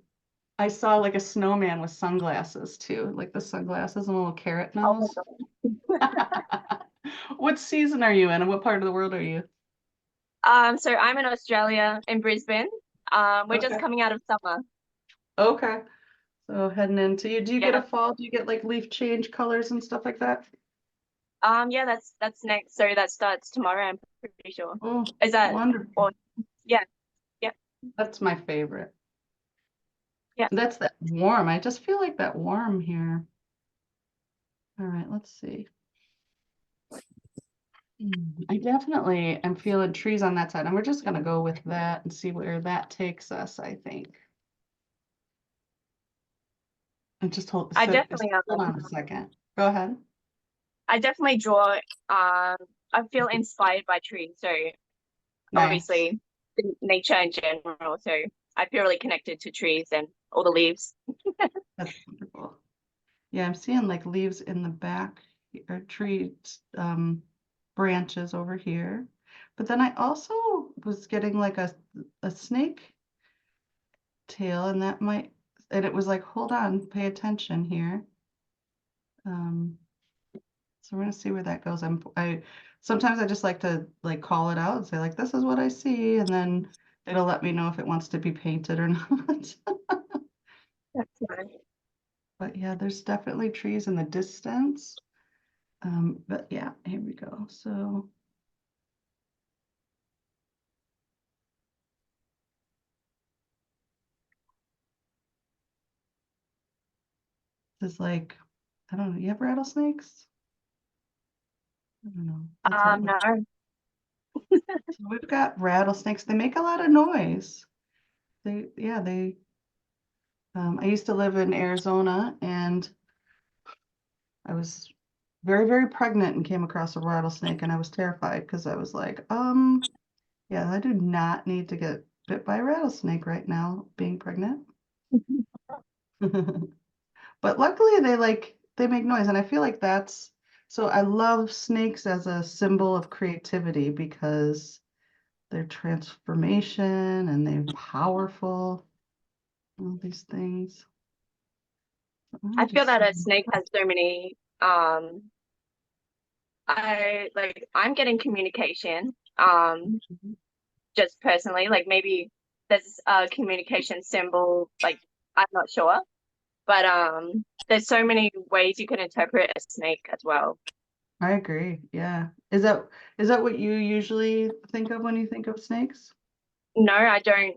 I saw like a snowman with sunglasses too, like the sunglasses and a little carrot Oh my nose. God. What season are you in, and what part of the world are you? So I'm in Australia, in Brisbane. We're just Okay. coming out of summer. Okay. So heading into you. Do you get Yeah. a fall? Do you get like leaf change colors and stuff like that? Yeah, that's next. So that starts tomorrow, I'm pretty sure. Oh, Is that wonderful. or yeah, yeah, That's my favorite. yeah. That's that warm. I just feel like that warm here. All right, let's see. I definitely am feeling trees on that side, and we're just gonna go with that and see where that takes us, I think. And just I hold definitely on a second. Go ahead. I definitely draw I feel inspired by trees. So Nice. obviously nature in general. So I feel really connected to trees and all the leaves. That's wonderful. Yeah, I'm seeing like leaves in the back or tree branches over here. But then I also was getting like a snake tail, and that might, and it was like, hold on, pay attention here. Um, so we're gonna see where that goes. I sometimes I just like to like call it out and say like this is what I see, and then it'll let me know if it wants to be painted or not. That's nice. But yeah, there's definitely trees in the distance. But yeah, here we go. So this is like, I don't know, you have rattlesnakes? I don't know. That's what it looks No. like. So we've got rattlesnakes. They make a lot of noise. Yeah, I used to live in Arizona, and I was very, very pregnant and came across a rattlesnake, and I was terrified because I was like, yeah, I do not need to get bit by a rattlesnake right now, being pregnant. But luckily they make noise, and I feel like that's so I love snakes as a symbol of creativity because they're transformation and they're powerful, all these things. I I'm feel just that a seeing. snake has so many I'm getting communication. just personally. Like maybe there's a communication symbol, like I'm not sure. But there's so many ways you can interpret a snake as well. I agree. Yeah. Is that what you usually think of when you think of snakes? No, I don't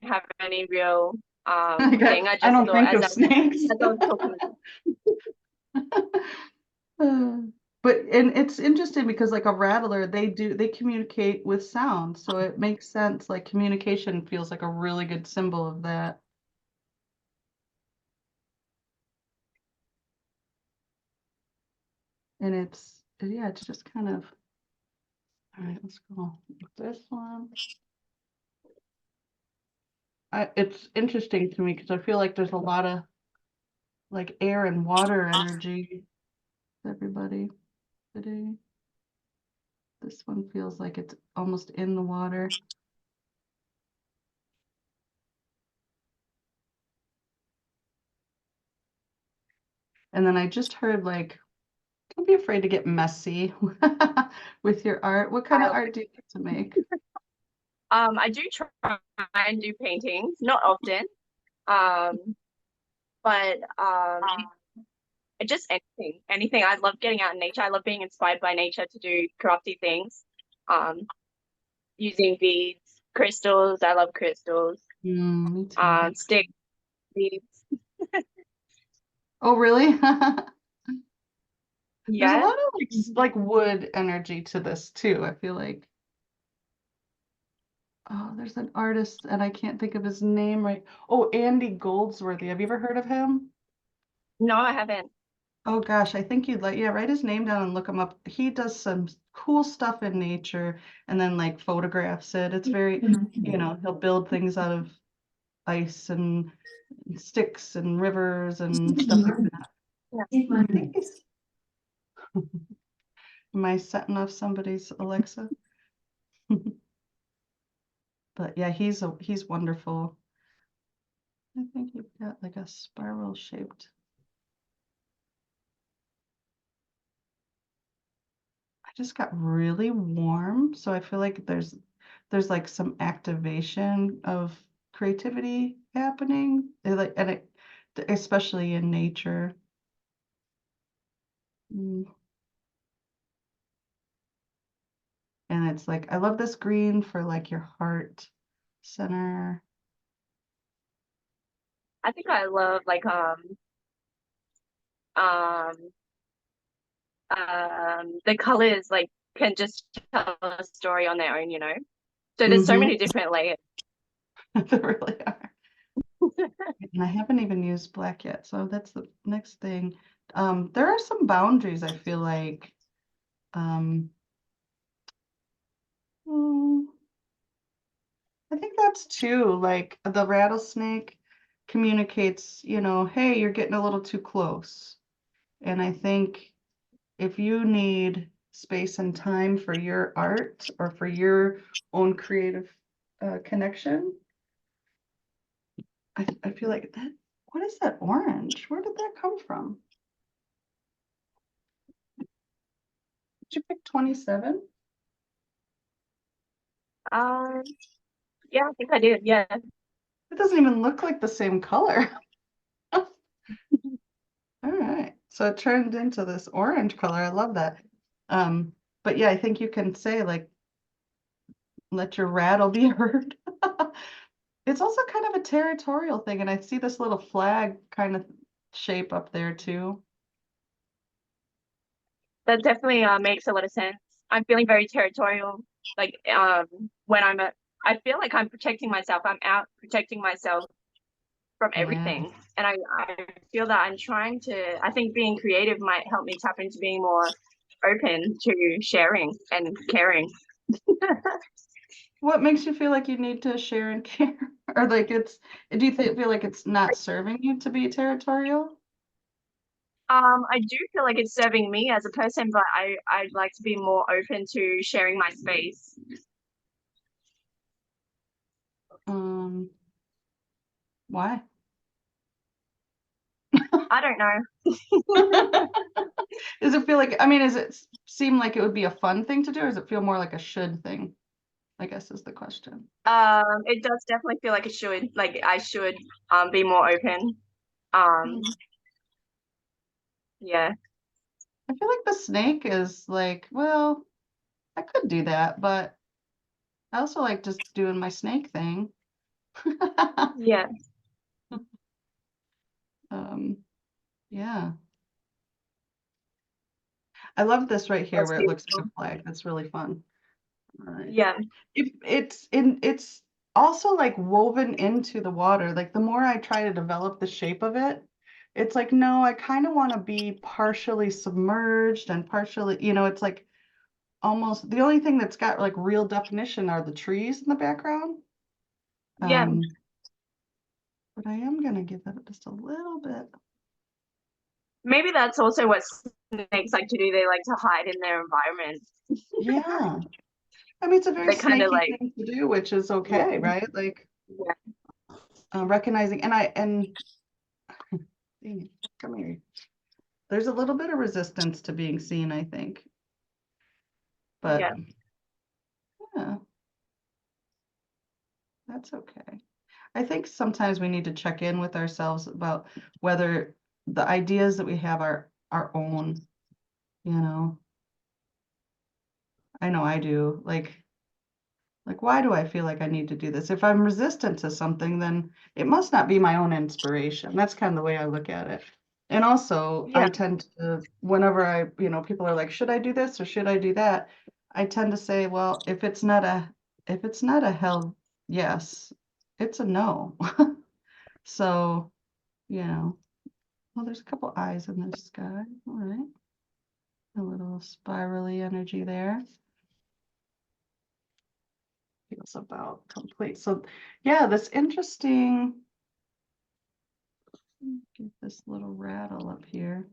have any real thing. I I just don't thought think of snakes. as I was talking Uh, and it's interesting because like a rattler, they communicate with sound, so it makes sense. Like communication feels like a really good symbol of that. And it's just kind of all right. Let's go with this one. It's interesting to me because I feel like there's a lot of like air and water energy. Everybody today. This one feels like it's almost in the water. And then I just heard like, don't be afraid to get messy with your art. What kind of art do you like to make? I do try and do paintings, not often. Um, but just anything. I love getting out in nature. I love being inspired by nature to do crafty things. Um, using beads, crystals. I love crystals. Me too. Stick beads. Oh, really? There's a Yeah. lot of like wood energy to this too. I feel like. Oh, there's an artist and I can't think of his name right. Oh, Andy Goldsworthy. Have you ever heard of him? No, I haven't. Oh gosh, I think you'd like, yeah, write his name down and look him up. He does some cool stuff in nature and then like photographs it. It's very, he'll build things out of ice and sticks and rivers and stuff like that. Yeah. I think am I setting off somebody's Alexa? But yeah, he's wonderful. I think you've got like a spiral shaped. I just got really warm, so I feel like there's like some activation of creativity happening. Especially in nature. Mm. And it's like I love this green for like your heart center. I think I love like um the colors like can just tell a story on their own, you know. So there's so many different layers. They really are. And I haven't even used black yet, so that's the next thing. There are some boundaries I feel like. Um, mm, I think that's too, like the rattlesnake communicates, hey, you're getting a little too close. And I think if you need space and time for your art or for your own creative connection, I feel like that, what is that orange? Where did that come from? Did you pick 27? Um, yeah, I think I did. Yeah. It doesn't even look like the same color. All right. So it turned into this orange color. I love that. But yeah, I think you can say like, let your rattle be heard. It's also kind of a territorial thing, and I see this little flag kind of shape up there too. That definitely makes a lot of sense. I'm feeling very territorial. Like when I feel like I'm protecting myself. I'm out protecting myself from Yeah. everything. And I feel that I think being creative might help me tap into being more open to sharing and caring. What makes you feel like you need to share and care? Or like do you feel like it's not serving you to be territorial? I do feel like it's serving me as a person, but I'd like to be more open to sharing my space. Why? I don't know. Does it feel like, I mean, does it seem like it would be a fun thing to do, or does it feel more like a should thing? I guess is the question. It does definitely feel like I should be more open. Um, yeah. I feel like the snake is like, well, I could do that, but I also like just doing my snake thing. Yeah. Yeah. I love this right here That's where it looks like beautiful. a flag. That's really fun. All right. Yeah. It's also like woven into the water. Like the more I try to develop the shape of it, it's like, no, I kind of want to be partially submerged and partially, it's like almost the only thing that's got like real definition are the trees in the background. Yeah. But I am gonna give it just a little bit. Maybe that's also what snakes like to do. They like to hide in their environment. Yeah. I mean, it's a very They kind of snaky like, thing to do, which is okay, right? Like yeah. recognizing, and dang it, come here. There's a little bit of resistance to being seen, I think. But Yeah. yeah, that's okay. I think sometimes we need to check in with ourselves about whether the ideas that we have are our own, you know. I know I do. Like, why do I feel like I need to do this? If I'm resistant to something, then it must not be my own inspiration. That's kind of the way I look at it. And also, I Yeah. tend to, whenever people are like, should I do this or should I do that? I tend to say, well, if it's not a hell yes, it's a no. So, well, there's a couple eyes in the sky. All right. A little spirally energy there. Feels about complete. So yeah, this interesting, get this little rattle up here.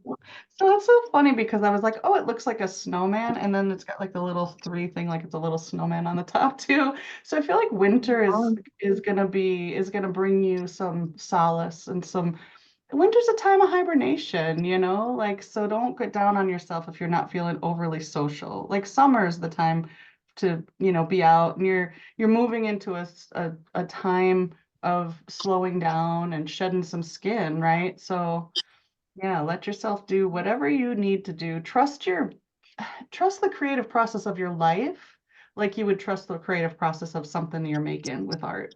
So it's so funny because I was like, oh, it looks like a snowman, and then it's got like the little three thing, like it's a little snowman on the top too. So I feel like winter is gonna bring you some solace and some. Winter's a time of hibernation, like, so don't get down on yourself if you're not feeling overly social. Like summer is the time to, be out, and you're moving into a time of slowing down and shedding some skin, right? So yeah, let yourself do whatever you need to do. Trust the creative process of your life like you would trust the creative process of something you're making with art.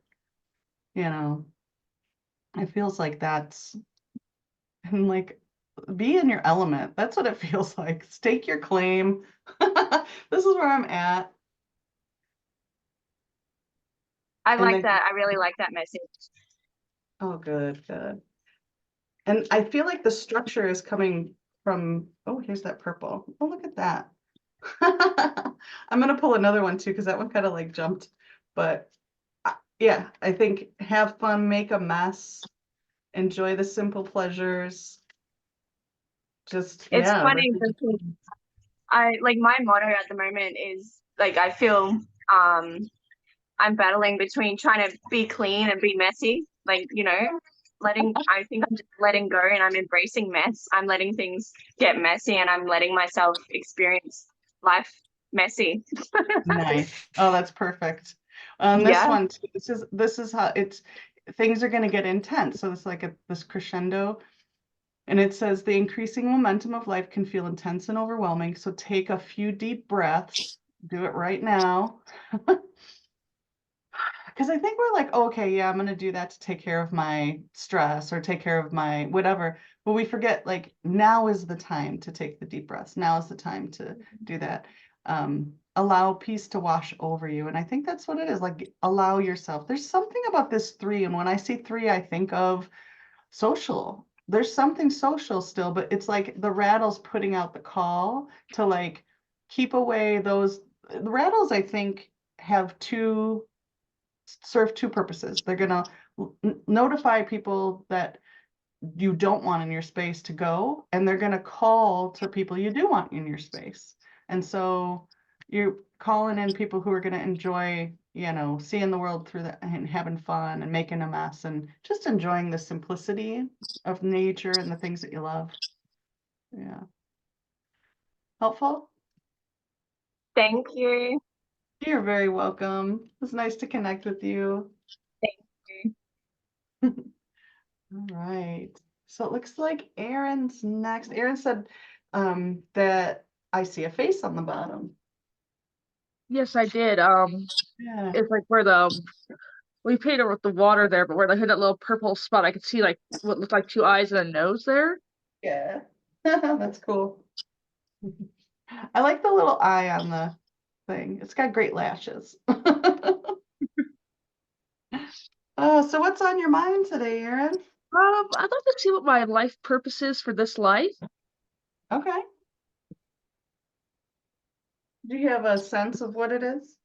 You know, it feels like that's and like be in your element. That's what it feels like. Stake your claim. This is where I'm at. I And like then, that. I really like that message. oh, good, good. And I feel like the structure is coming from, oh, here's that purple. Oh, look at that. I'm gonna pull another one too, because that one kind of like jumped. But yeah, I think have fun, make a mess, enjoy the simple pleasures. Just, It's yeah. funny because I like my motto at the moment is like I feel I'm battling between trying to be clean and be messy. Like, I think I'm just letting go and I'm embracing mess. I'm letting things get messy and I'm letting myself experience life messy. Nice. Oh, that's perfect. This Yeah. one too, this is how things are going to get intense. So it's like this crescendo, and it says the increasing momentum of life can feel intense and overwhelming. So take a few deep breaths. Do it right now. Because I think we're like, okay, yeah, I'm going to do that to take care of my stress or take care of my whatever. But we forget, like, now is the time to take the deep breaths. Now is the time to do that. Allow peace to wash over you. And I think that's what it is. Like, allow yourself. There's something about this three. And when I see three, I think of social. There's something social still, but it's like the rattle's putting out the call to like keep away those. The rattles, I think, serve two purposes. They're going to notify people that you don't want in your space to go, and they're going to call to people you do want in your space. And so you're calling in people who are going to enjoy, seeing the world through that and having fun and making a mess and just enjoying the simplicity of nature and the things that you love. Yeah. Helpful? Thank you. You're very welcome. It was nice to connect with you. Thank you. All right. So it looks like Aaron's next. Aaron said that I see a face on the bottom. Yes, I did. Yeah. It's like where the we painted with the water there, but where they hit that little purple spot, I could see like what looked like two eyes and a nose there. Yeah. That's cool. I like the little eye on the thing. It's got great lashes. So what's on your mind today, Aaron? I'd like to see what my life purpose is for this life. Okay. Do you have a sense of what it is?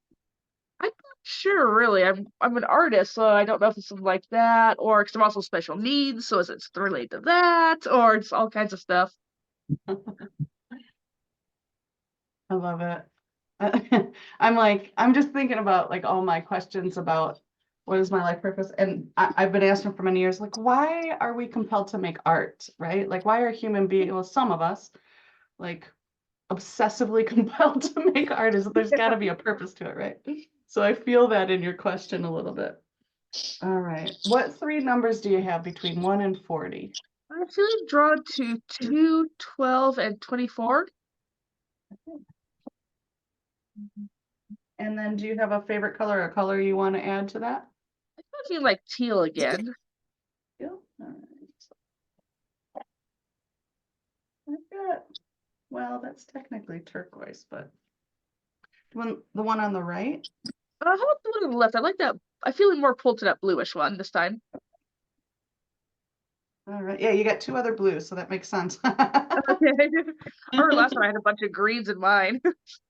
I'm not sure, really. I'm an artist, so I don't know if it's something like that, or because I'm also special needs, so is it related to that, or it's all kinds of stuff. I love it. I'm just thinking about like all my questions about what is my life purpose? And I've been asking for many years, like, why are we compelled to make art, right? Like, why are human beings, well, some of us, like, obsessively compelled to make art? There's got to be a purpose to it, right? So I feel that in your question a little bit. All right. What three numbers do you have between 1 and 40? I'm feeling drawn to 2, 12, and 24. And then do you have a favorite color or a color you want to add to that? I feel like teal again. Yeah. All right. I've got, well, that's technically turquoise, but the one on the right? How about the one on the left? I like that. I feel more pulled to that bluish one this time. All right. Yeah, you got two other blues, so that makes sense. Okay. Or last time I had a bunch of greens in mine.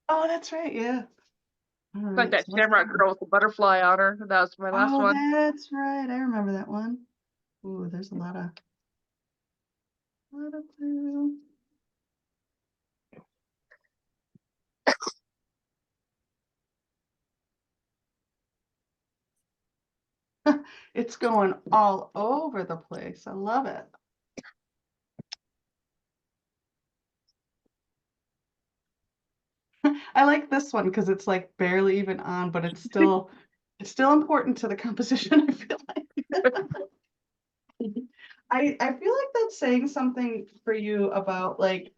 Oh, that's right. Yeah. All Like right. that So let's shamrock go. girl with the butterfly on her. That was my last Oh, one. that's right. I remember that one. Ooh, there's a lot of blue. It's going all over the place. I love it. I like this one because it's like barely even on, but it's still important to the composition, I feel like. I feel like that's saying something for you about like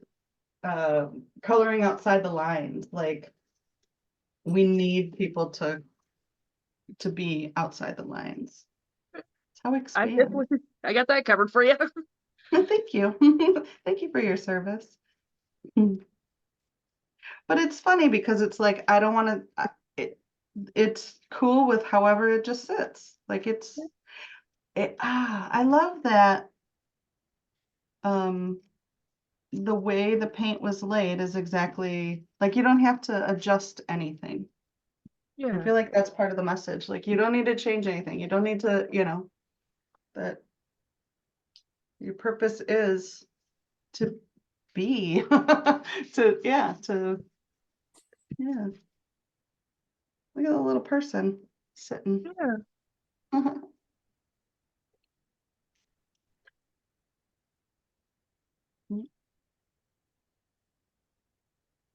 coloring outside the lines. Like we need people to be outside the lines. It's how we I expand. definitely, I got that covered for you. Thank you. Thank you for your service. But it's funny because it's like I don't want to it's cool with however it just sits. Like I love that the way the paint was laid is exactly like you don't have to adjust anything. I Yeah. feel like that's part of the message. Like you don't need to change anything. You don't need to, that your purpose is to be yeah. Look at the little person sitting. Yeah.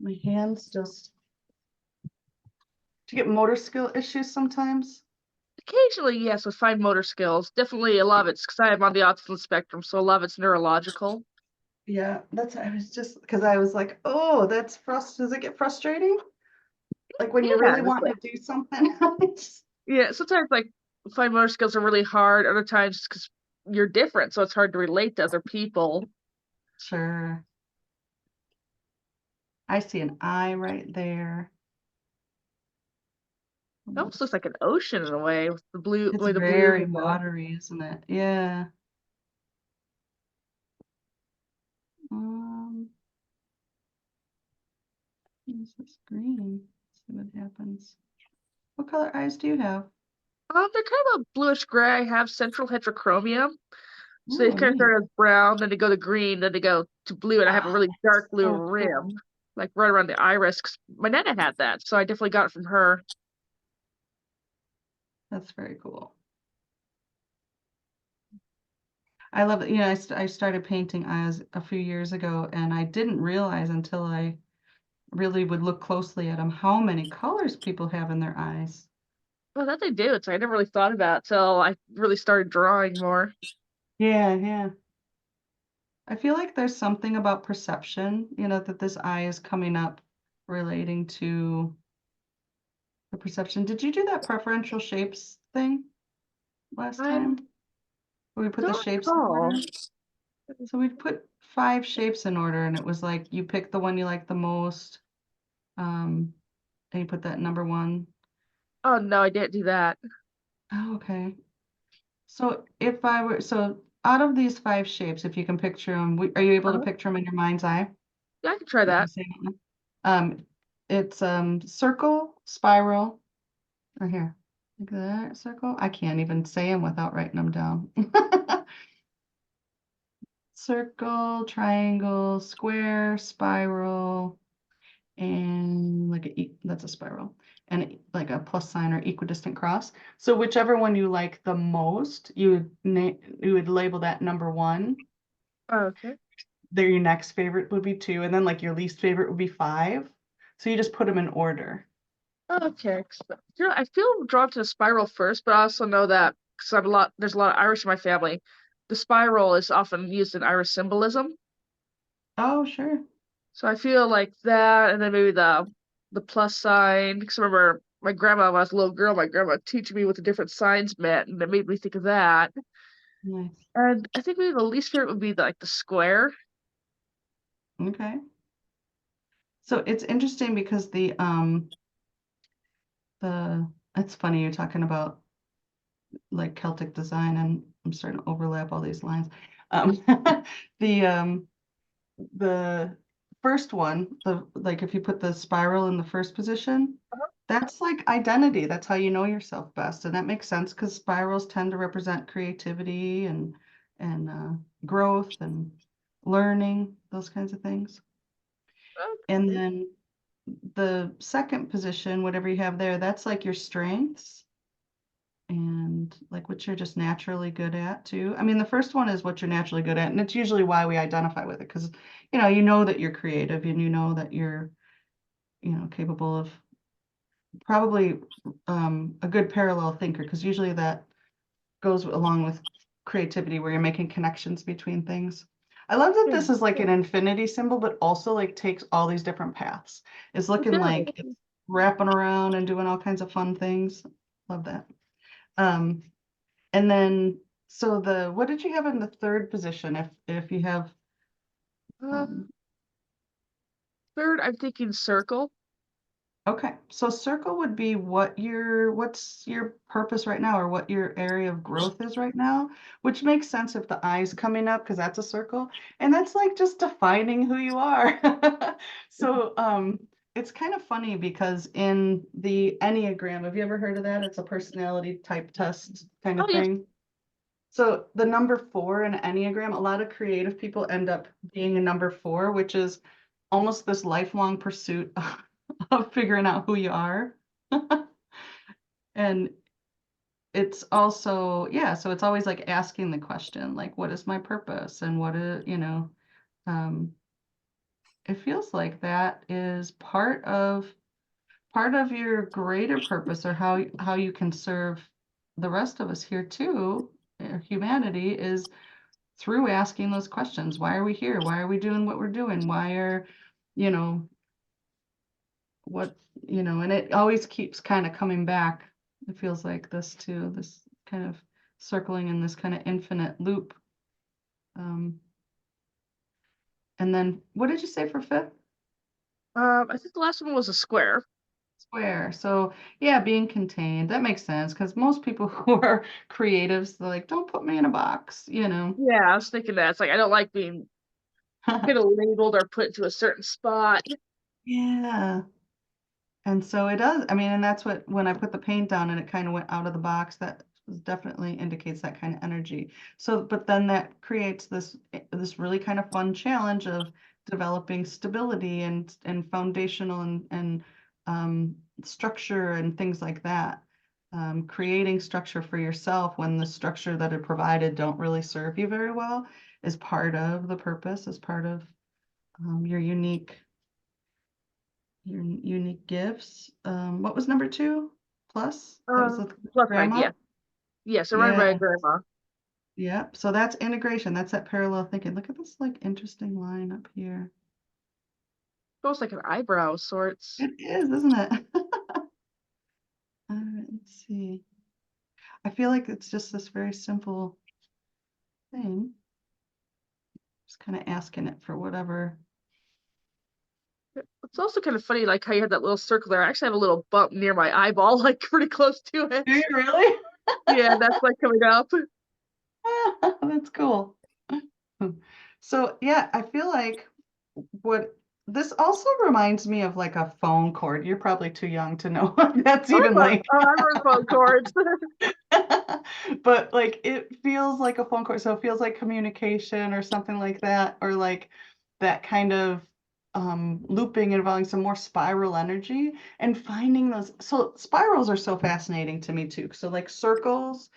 My hands just, do you get motor skill issues sometimes? Occasionally, yes, with fine motor skills. Definitely a lot of it's because I am on the autism spectrum, so a lot of it's neurological. Yeah, I was just because I was like, oh, that's does it get frustrating? Like when you Yeah, really want to do something? yeah. Sometimes like fine motor skills are really hard. Other times because you're different, so it's hard to relate to other people. Sure. I see an eye right there. It almost looks like an ocean in a way with the blue, It's way the blue. very watery, isn't it? Yeah. Um, Use this green. See what happens. What color eyes do you have? They're kind of a bluish gray. I have central heterochromia, so they Oh, kind of neat. start as brown, then they go to green, then they go to blue, and I have a really dark blue So rim, cool. like right around the iris. 'Cause my nana had that, so I definitely got it from her. That's very cool. I love it. I started painting eyes a few years ago, and I didn't realize until I really would look closely at them, how many colors people have in their eyes. Well, that they do. It's I never really thought about it till I really started drawing more. Yeah, yeah. I feel like there's something about perception, that this eye is coming up relating to the perception. Did you do that preferential shapes thing last I time? Where we put the don't shapes in recall. order? So we put 5 shapes in order, and it was like you pick the one you like the most, and you put that number 1. Oh no, I didn't do that. Oh, okay. So so out of these 5 shapes, if you can picture them, are you able to Uh-huh. picture them in your mind's eye? Yeah, I can try You can that. say it. It's circle, spiral, or here. Look at that circle. I can't even say them without writing them down. Circle, triangle, square, spiral, and that's a spiral, and like a plus sign or equidistant cross. So whichever one you like the most, you would label that number 1. Okay. Then your next favorite would be 2, and then like your least favorite would be 5. So you just put them in order. Okay. I feel drawn to the spiral first, but I also know that because there's a lot of Irish in my family. The spiral is often used in Irish symbolism. Oh, sure. So I feel like that, and then maybe the plus sign. Because I remember my grandma, when I was a little girl, my grandma teaching me what the different signs meant, and it made me think of that. Nice. And I think maybe the least favorite would be the square. Okay. So it's interesting because it's funny you're talking about like Celtic design, and I'm starting to overlap all these lines. Um, the the first one, like if you put the spiral in the first position, that's like identity. That's how you know yourself best, and that makes sense because spirals tend to represent creativity and growth and learning, those kinds of things. And Okay. then the second position, whatever you have there, that's like your strengths and like what you're just naturally good at too. I mean, the first one is what you're naturally good at, and it's usually why we identify with it because you know that you're creative and you know that you're capable of probably a good parallel thinker because usually that goes along with creativity where you're making connections between things. I love that Yeah. this is like an infinity symbol, but also like takes all these different paths. It's looking Yeah. like it's wrapping around and doing all kinds of fun things. Love that. Um, and then so what did you have in the third position if you have Um, third, I'm thinking circle. okay, so circle would be what's your purpose right now or what your area of growth is right now, which makes sense if the eye's coming up because that's a circle. And that's like just defining who you are. So it's kind of funny because in the Enneagram, have you ever heard of that? It's a personality type test kind Oh of yes. thing. So the number 4 in Enneagram, a lot of creative people end up being a number 4, which is almost this lifelong pursuit of figuring out who you are. And it's also, yeah, so it's always like asking the question, like, what is my purpose? And um, it feels like that is part of your greater purpose or how you can serve the rest of us here too, humanity is through asking those questions. Why are we here? Why are we doing what we're doing? Why are, you know, what, and it always keeps kind of coming back. It feels like this too, this kind of circling in this kind of infinite loop. And then what did you say for fifth? I think the last one was a square. Square. So yeah, being contained. That makes sense because most people who are creatives, they're like, don't put me in a box. Yeah, I was thinking that. It's like I don't like being kind of labeled or put into a certain spot. Yeah. And so it does. I mean, and that's when I put the paint down and it kind of went out of the box, that definitely indicates that kind of energy. So, but then that creates this really kind of fun challenge of developing stability and foundational and structure and things like that. Creating structure for yourself when the structure that are provided don't really serve you very well is part of the purpose, is part of your unique Your unique gifts. What was number 2? Plus? That was with Plus mine, grandma? yeah. Yeah, surrounded Yeah. by a grandma. Yep. So that's integration. That's that parallel thinking. Look at this like interesting line up here. Almost like an eyebrow of sorts. It is, isn't it? All right, let's see. I feel like it's just this very simple thing. Just kind of asking it for whatever. It's also kind of funny, like how you had that little circle there. I actually have a little bump near my eyeball, like pretty close to it. Do you really? Yeah, that's like coming up. That's cool. So yeah, I feel like what this also reminds me of like a phone cord. You're probably too young to know what that's even like. I remember phone cords. But like it feels like a phone cord, so it feels like communication or something like that, or like that kind of looping involving some more spiral energy and finding those. So spirals are so fascinating to me too. So like circles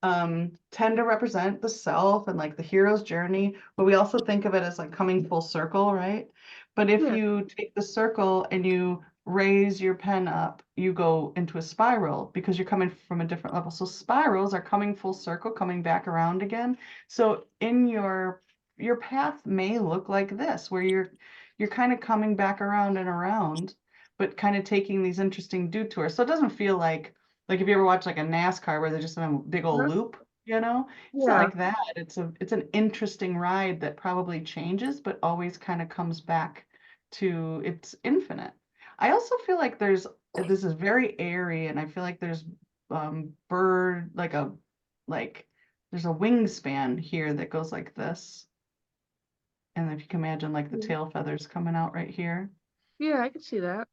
tend to represent the self and like the hero's journey, but we also think of it as like coming full circle, right? But if Yeah. you take the circle and you raise your pen up, you go into a spiral because you're coming from a different level. So spirals are coming full circle, coming back around again. So in your path may look like this, where you're kind of coming back around and around, but kind of taking these interesting detours. So it doesn't feel like if you ever watch like a NASCAR where they're just in a big old loop, you know, it's not Yeah. like that. It's an interesting ride that probably changes, but always kind of comes back to it's infinite. I also feel like this is very airy, and I feel like there's bird like there's a wingspan here that goes like this. And if you can imagine like the tail feathers coming out right here. Yeah, I can see that.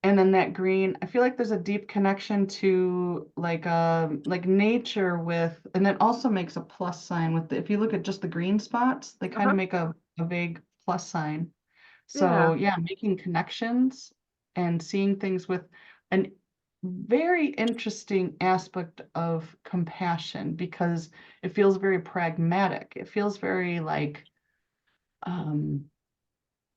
And then that green, I feel like there's a deep connection to like nature with, and it also makes a plus sign with if you look at just the green spots, they kind Uh-huh. of make a vague plus sign. Yeah. So yeah, making connections and seeing things with an very interesting aspect of compassion because it feels very pragmatic. It feels very like um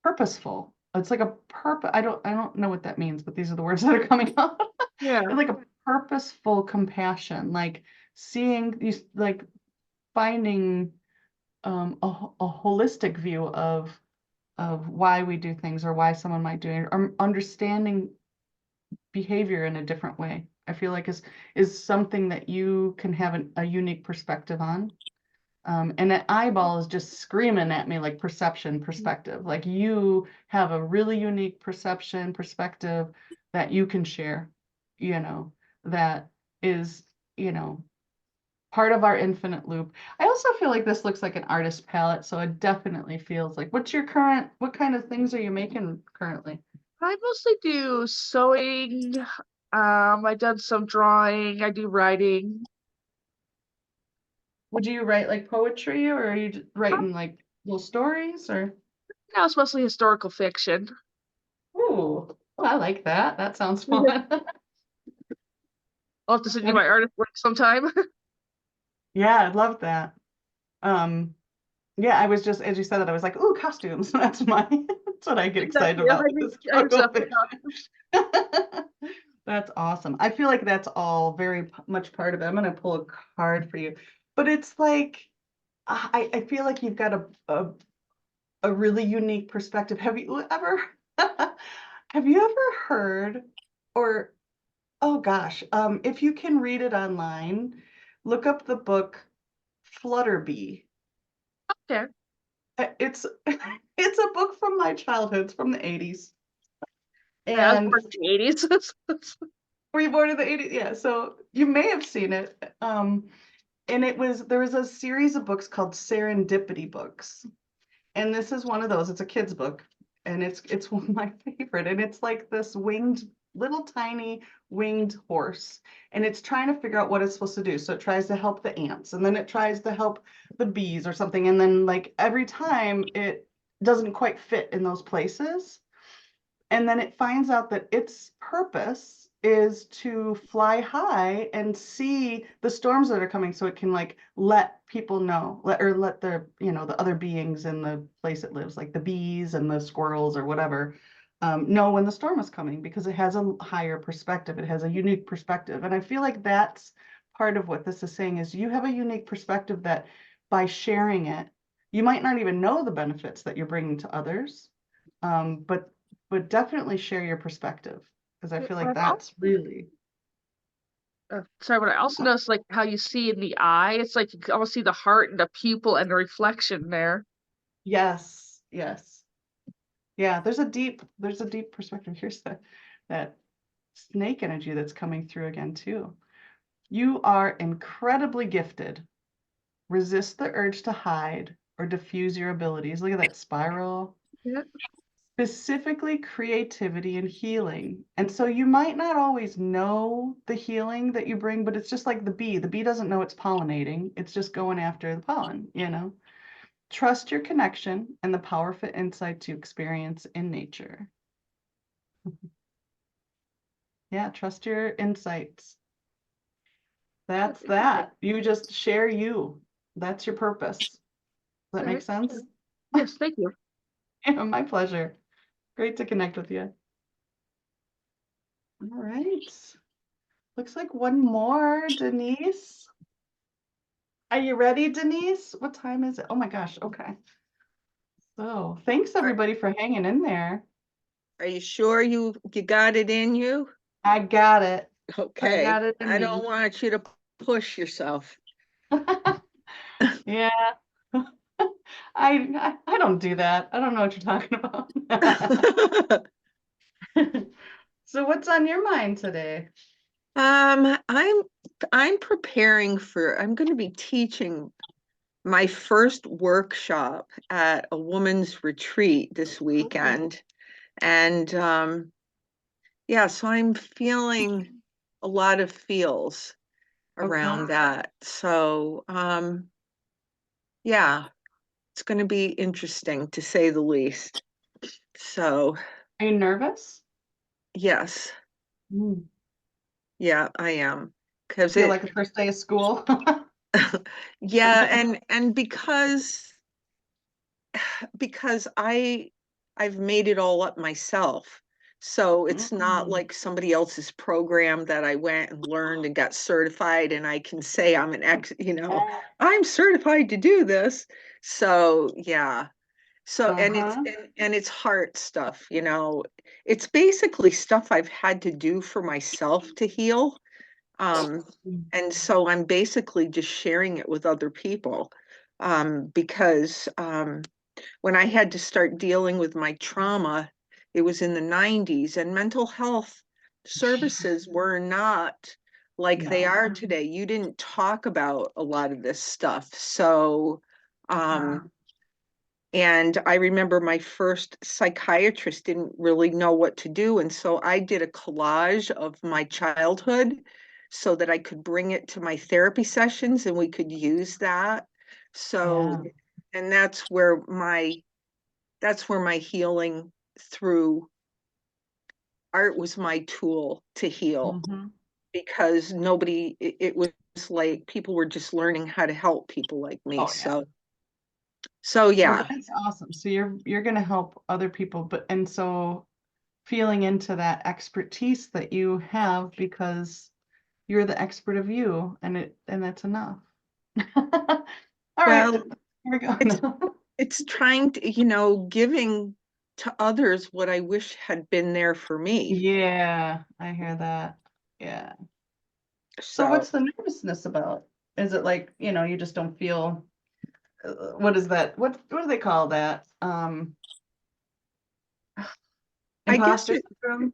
purposeful. It's like a purpose. I don't know what that means, but these are the words that are coming out. Yeah. It's like a purposeful compassion, like seeing these, like finding a holistic view of why we do things or why someone might do it, or understanding behavior in a different way. I feel like is something that you can have a unique perspective on. And an eyeball is just screaming at me like perception, perspective. Like you have a really unique perspective that you can share, you know, that is, you know, part of our infinite loop. I also feel like this looks like an artist palette, so it definitely feels like what kind of things are you making currently? I mostly do sewing. I've done some drawing. I do writing. Would you write like poetry or are you Um, writing like little stories or? Now it's mostly historical fiction. Ooh, I like that. That sounds fun. I'll have to send you my artist work sometime. Yeah, I'd love that. Um, yeah, I was just, as you said that, I was like, ooh, costumes. That's that's what I get excited Exactly. Yeah, about. Is I have historical stuff for fiction. That's awesome. I feel like that's all very much part of it. I'm going to pull a card for you, but it's like, I feel like you've got a really unique perspective. Have you ever, have you ever heard, or, oh gosh, if you can read it online, look up the book Flutterbee. Okay. It's it's a book from my childhood. It's from the 80s. Yeah, I was And born in the 80s. were you born in the 80s? Yeah, so you may have seen it. And there was a series of books called Serendipity books. And this is one of those. It's a kid's book, and it's one of my favorite. And it's like this little tiny winged horse, and it's trying to figure out what it's supposed to do. So it tries to help the ants, and then it tries to help the bees or something. And then like every time it doesn't quite fit in those places. And then it finds out that its purpose is to fly high and see the storms that are coming so it can like let people know, let the, you know, the other beings in the place it lives, like the bees and the squirrels or whatever, know when the storm is coming because it has a higher perspective. It has a unique perspective. And I feel like that's part of what this is saying is you have a unique perspective that by sharing it, you might not even know the benefits that you're bringing to others, but definitely share your perspective because I feel like that's really. Sorry, but I also noticed like how you see in the eye, it's like you can almost see the heart and the pupil and the reflection there. Yes, yes. Yeah, there's a deep perspective. Here's that snake energy that's coming through again too. You are incredibly gifted. Resist the urge to hide or diffuse your abilities. Look at that spiral. Yeah. Specifically creativity and healing. And so you might not always know the healing that you bring, but it's just like the bee. The bee doesn't know it's pollinating. It's just going after the pollen, you know. Trust your connection and the powerful insight to experience in nature. Yeah, trust your insights. That's that. You just share you. That's your purpose. Does that make sense? Yes, thank you. Yeah, my pleasure. Great to connect with you. All right. Looks like one more, Denise. Are you ready, Denise? What time is it? Oh my gosh. Okay. So thanks everybody for hanging in there. Are you sure you got it in you? I got it. Okay. I got it in I me. don't want you to push yourself. Yeah. I don't do that. I don't know what you're talking about. So what's on your mind today? I'm preparing I'm going to be teaching my first workshop at a woman's retreat this weekend. And yeah, so I'm feeling a lot of feels around that. So yeah, it's going to be interesting to say the least. So Are you nervous? yes, yeah, I am. Because Feel like the first day of school? yeah, and because I've made it all up myself. So it's not like somebody else's program that I went and learned and got certified and I can say I'm I'm certified to do this. So yeah. So and it's heart stuff, It's basically stuff I've had to do for myself to heal. And so I'm basically just sharing it with other people. Because when I had to start dealing with my trauma, it was in the 90s, and mental health services were not like they are today. You didn't talk about a lot of this stuff. So, and I remember my first psychiatrist didn't really know what to do. And so I did a collage of my childhood so that I could bring it to my therapy sessions and we could use that. So, and that's where my healing through art was my tool to heal, because it was like people were just learning how to help people like me. So yeah. Well, that's awesome. So you're going to help other people, and so feeling into that expertise that you have because you're the expert of you, and that's enough. All right, Well, here we go. it's trying to, giving to others what I wish had been there for me. Yeah, I hear that. Yeah. So So what's the nervousness about? Is it like, you just don't feel, what is that? What do they call that? I guess Imposter syndrome?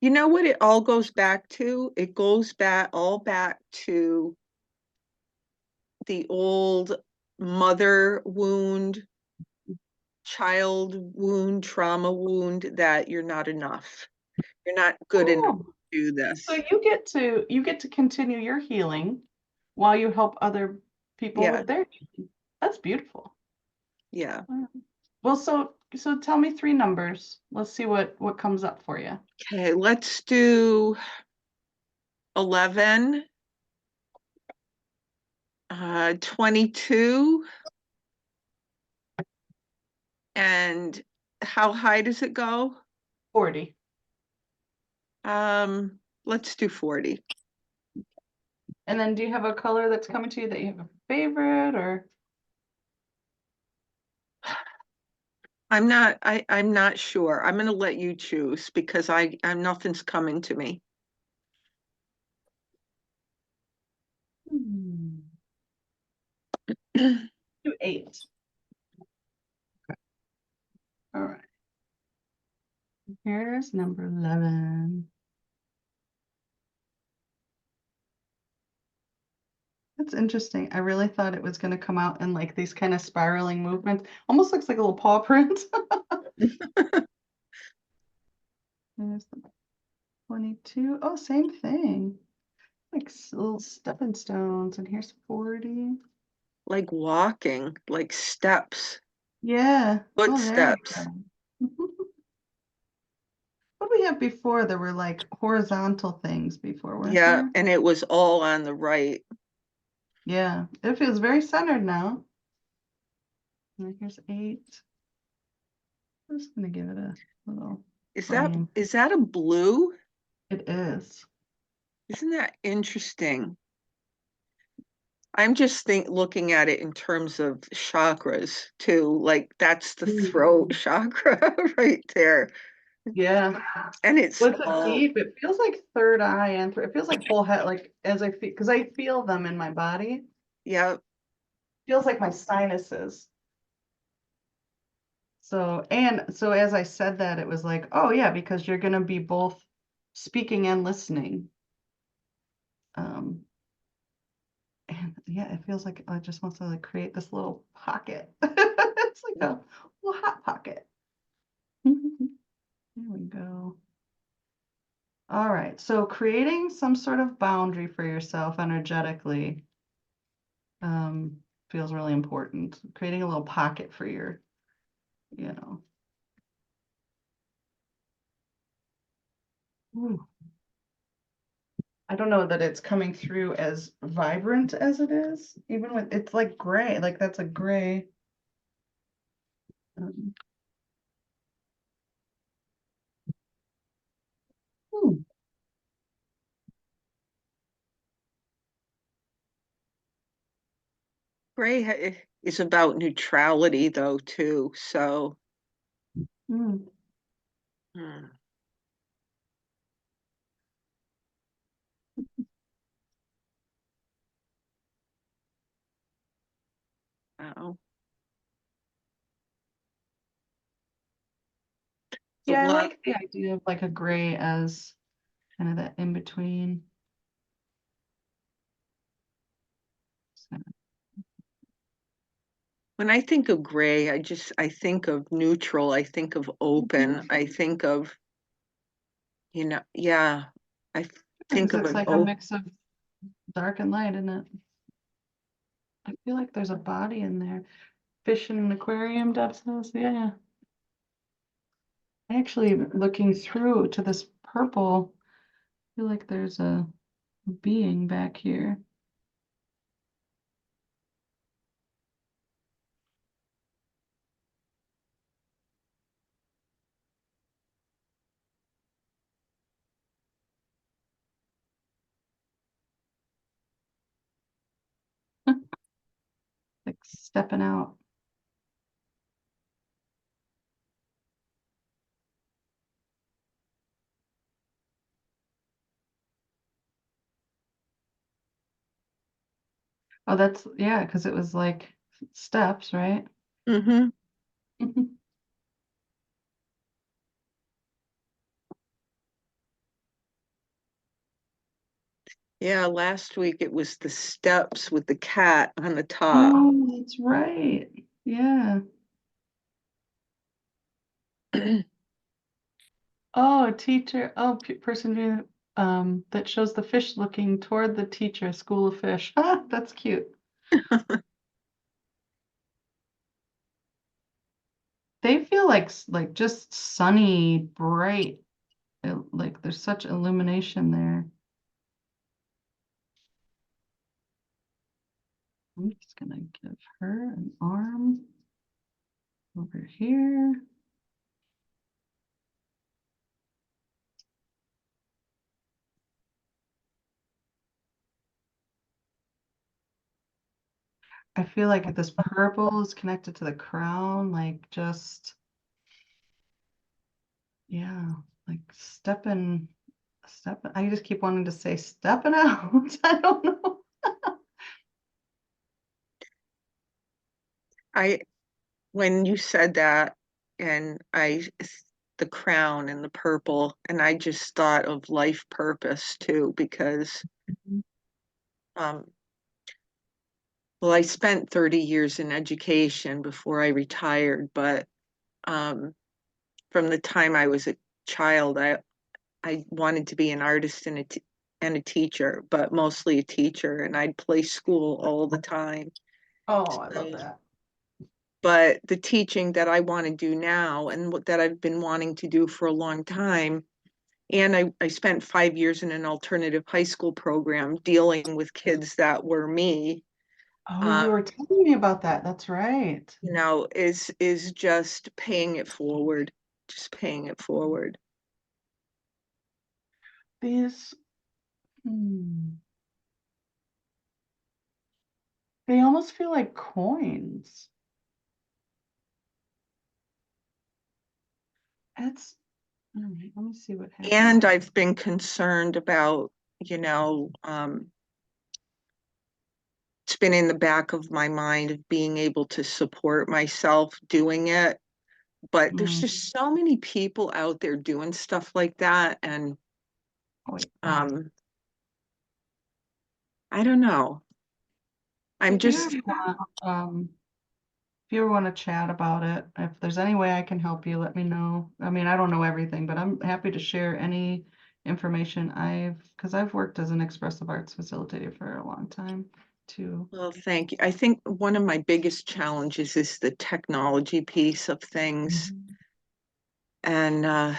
you know what it all goes back to? It goes all back to the old mother wound, child wound, trauma wound, that you're not enough. You're not good enough Oh, to do this. so you get to continue your healing while you help other people Yeah. with their healing. That's beautiful. Yeah. Well, so tell me three numbers. Let's see what comes up for you. Okay, let's do 11, 22, and how high does it go? 40. Let's do 40. And then do you have a color that's coming to you that you have a favorite, or? I'm not sure. I'm gonna let you choose because I'm nothing's coming to me. Do 8. All right. Here's number 11. That's interesting. I really thought it was going to come out in like these kind of spiraling movements. Almost looks like a little paw print. There's the 22. Oh, same thing. Like little stepping stones. And here's 40. Like walking, like steps, Yeah. Oh, there you footsteps. go. What did we have before? There were like horizontal things before, weren't Yeah, there? and it was all on the right. Yeah. It feels very centered now. And here's 8. I'm just going to give it a little frame. Is that a blue? It is. Isn't that interesting? I'm just looking at it in terms of chakras too. Like that's the throat chakra right there. Yeah. And it's What's it all, deep? It feels like third eye and it feels like whole head, like as I feel, because I feel them in my body. yeah, Feels like my sinuses. So, and so as I said that, it was like, oh yeah, because you're gonna be both speaking and listening. And yeah, it feels like I just want to like create this little pocket. It's like a little hot pocket. There we go. All right, so creating some sort of boundary for yourself energetically feels really important. Creating a little pocket for your, you know. Ooh. I don't know that it's coming through as vibrant as it is, even with it's like gray, like that's a gray. Um, hmm. is about neutrality though too. So Hmm. hmm, wow. It's a Yeah, I lot. like the idea of like a gray as kind of that in between. So, When I think of gray, I think of neutral, I think of open, I think of, yeah, I think because of it's an like a open. mix of dark and light, isn't it? I feel like there's a body in there. Fish in an aquarium, Deb says. Yeah. Actually, looking through to this purple, I feel like there's a being back here. Like stepping out. Oh, that's, yeah, because it was like steps, right? Mm-hmm. Yeah, last week it was the steps with the cat on the top. Oh, that's right. Yeah. Oh, a teacher. Oh, person who that shows the fish looking toward the teacher, school of fish. Ah, that's cute. They feel like just sunny, bright. Like there's such illumination there. I'm just gonna give her an arm over here. I feel like this purple is connected to the crown, like just, yeah, like stepping. I just keep wanting to say stepping out. I don't know. When you said that, and the crown and the purple, and I just thought of life purpose too, because um, well, I spent 30 years in education before I retired, but um, from the time I was a child, I wanted to be an artist and a teacher, but mostly a teacher, and I'd play school all the time. Oh, I love So, that. but the teaching that I want to do now and that I've been wanting to do for a long time, and I spent 5 years in an alternative high school program dealing with kids that were me, Oh, uh, you were telling me about that. That's right. is just paying it forward, just paying it forward. These, they almost feel like coins. It's all right. Let me see what happens. And I've been concerned about, you know, it's been in the back of my mind of being able to support myself doing it. But there's just so many people out there doing stuff like that. And Oh, wait. I don't know. I'm If you just, ever want, if you ever want to chat about it, if there's any way I can help you, let me know. I mean, I don't know everything, but I'm happy to share any information because I've worked as an expressive arts facilitator for a long time too. well, thank you. I think one of my biggest challenges is the technology piece of things. And,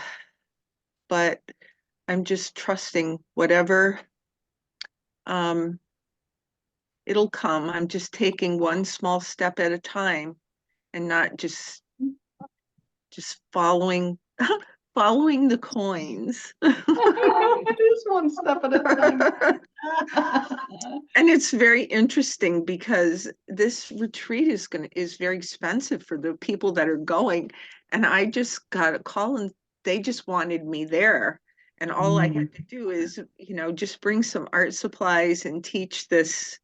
but I'm just trusting whatever, um, it'll come. I'm just taking one small step at a time and not just following following the coins. It is one step at a time. And it's very interesting because this retreat is very expensive for the people that are going. And I just got a call and they just wanted me there. And all I had to do is, just bring some art supplies and teach this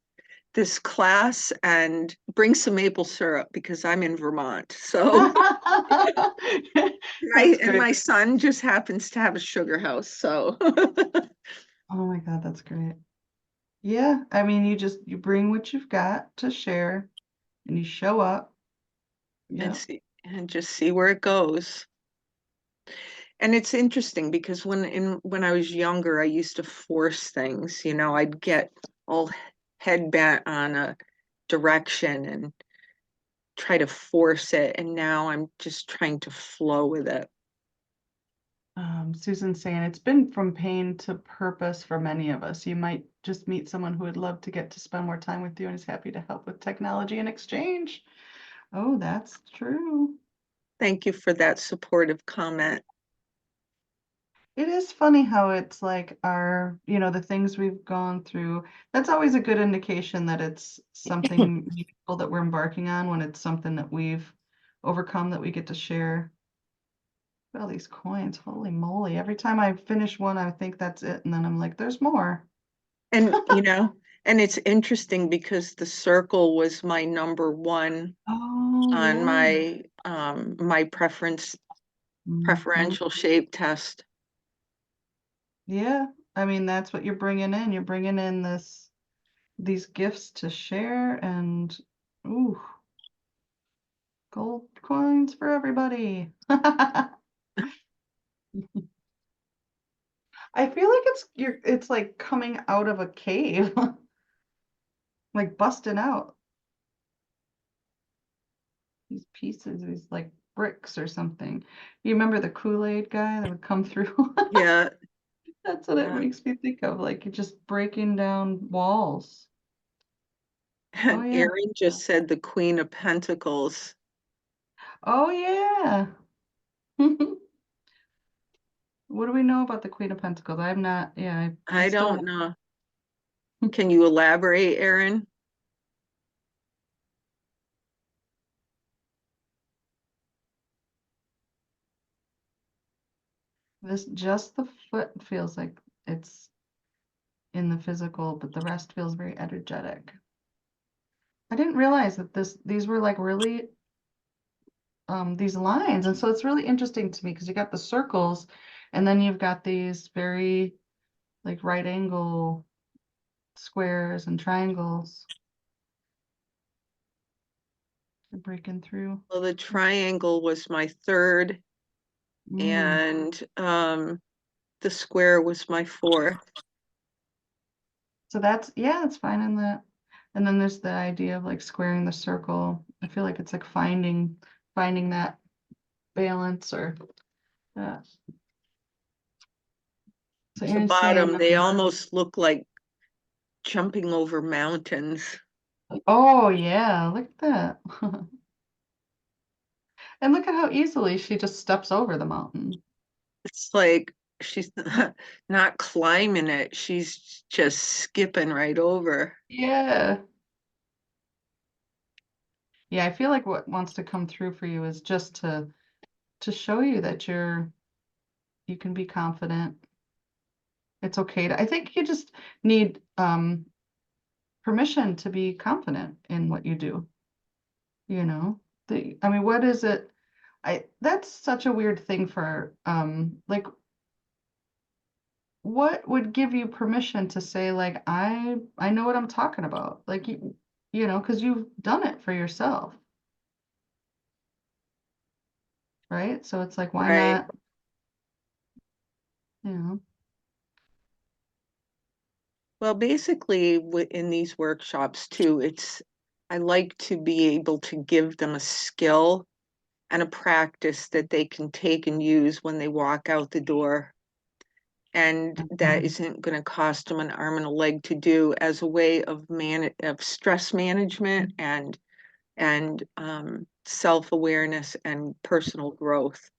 class and bring some maple syrup because I'm in Vermont. So That's and great. my son just happens to have a sugar house. So Oh my God, that's great. Yeah, I mean, you bring what you've got to share and you show up. and Yeah. just see where it goes. And it's interesting because when I was younger, I used to force things, I'd get all head bent on a direction and try to force it. And now I'm just trying to flow with it. Susan's saying it's been from pain to purpose for many of us. You might just meet someone who would love to get to spend more time with you and is happy to help with technology and exchange. Oh, that's true. Thank you for that supportive comment. It is funny how it's like the things we've gone through. That's always a good indication that it's something meaningful that we're embarking on when it's something that we've overcome that we get to share. All these coins, holy moly. Every time I finish one, I think that's it. And then I'm like, there's more. And, and it's interesting because the circle was my number one Oh, on yeah. my Mhm. preferential shape test. Yeah. I mean, that's what you're bringing in. You're bringing in these gifts to share and ooh, gold coins for everybody. I feel like it's like coming out of a cave, like busting out these pieces, these like bricks or something. You remember the Kool-Aid guy that would come through? Yeah. That's what it Yeah. makes me think of, like you're just breaking down walls. Oh And yeah. Erin just said the Queen of Pentacles. Oh yeah. What do we know about the Queen of Pentacles? I'm not, yeah, I I still don't know. Can you elaborate, Erin? This just the foot feels like it's in the physical, but the rest feels very energetic. I didn't realize that these were like really these lines, and so it's really interesting to me because you got the circles, and then you've got these very like right angle squares and triangles breaking through. Well, the triangle was my third, Mm. and the square was my fourth. So that's, yeah, it's fine in that. And then there's the idea of like squaring the circle. I feel like it's like finding that balance or so The Aaron's bottom, saying, they almost look like jumping over mountains. oh yeah, look at that. And look at how easily she just steps over the mountain. It's like she's not climbing it, she's just skipping right over. Yeah. Yeah, I feel like what wants to come through for you is just to show you that you can be confident. It's okay to, I think you just need permission to be confident in what you do. You know, I mean, what is it? That's such a weird thing for like what would give you permission to say like I know what I'm talking about. Like you know, because you've done it for yourself, right? So it's like why Right. not, you know? Well, basically, in these workshops too, I like to be able to give them a skill and a practice that they can take and use when they walk out the door. And that Mhm. isn't going to cost them an arm and a leg to do as a way of stress management and self-awareness and personal growth.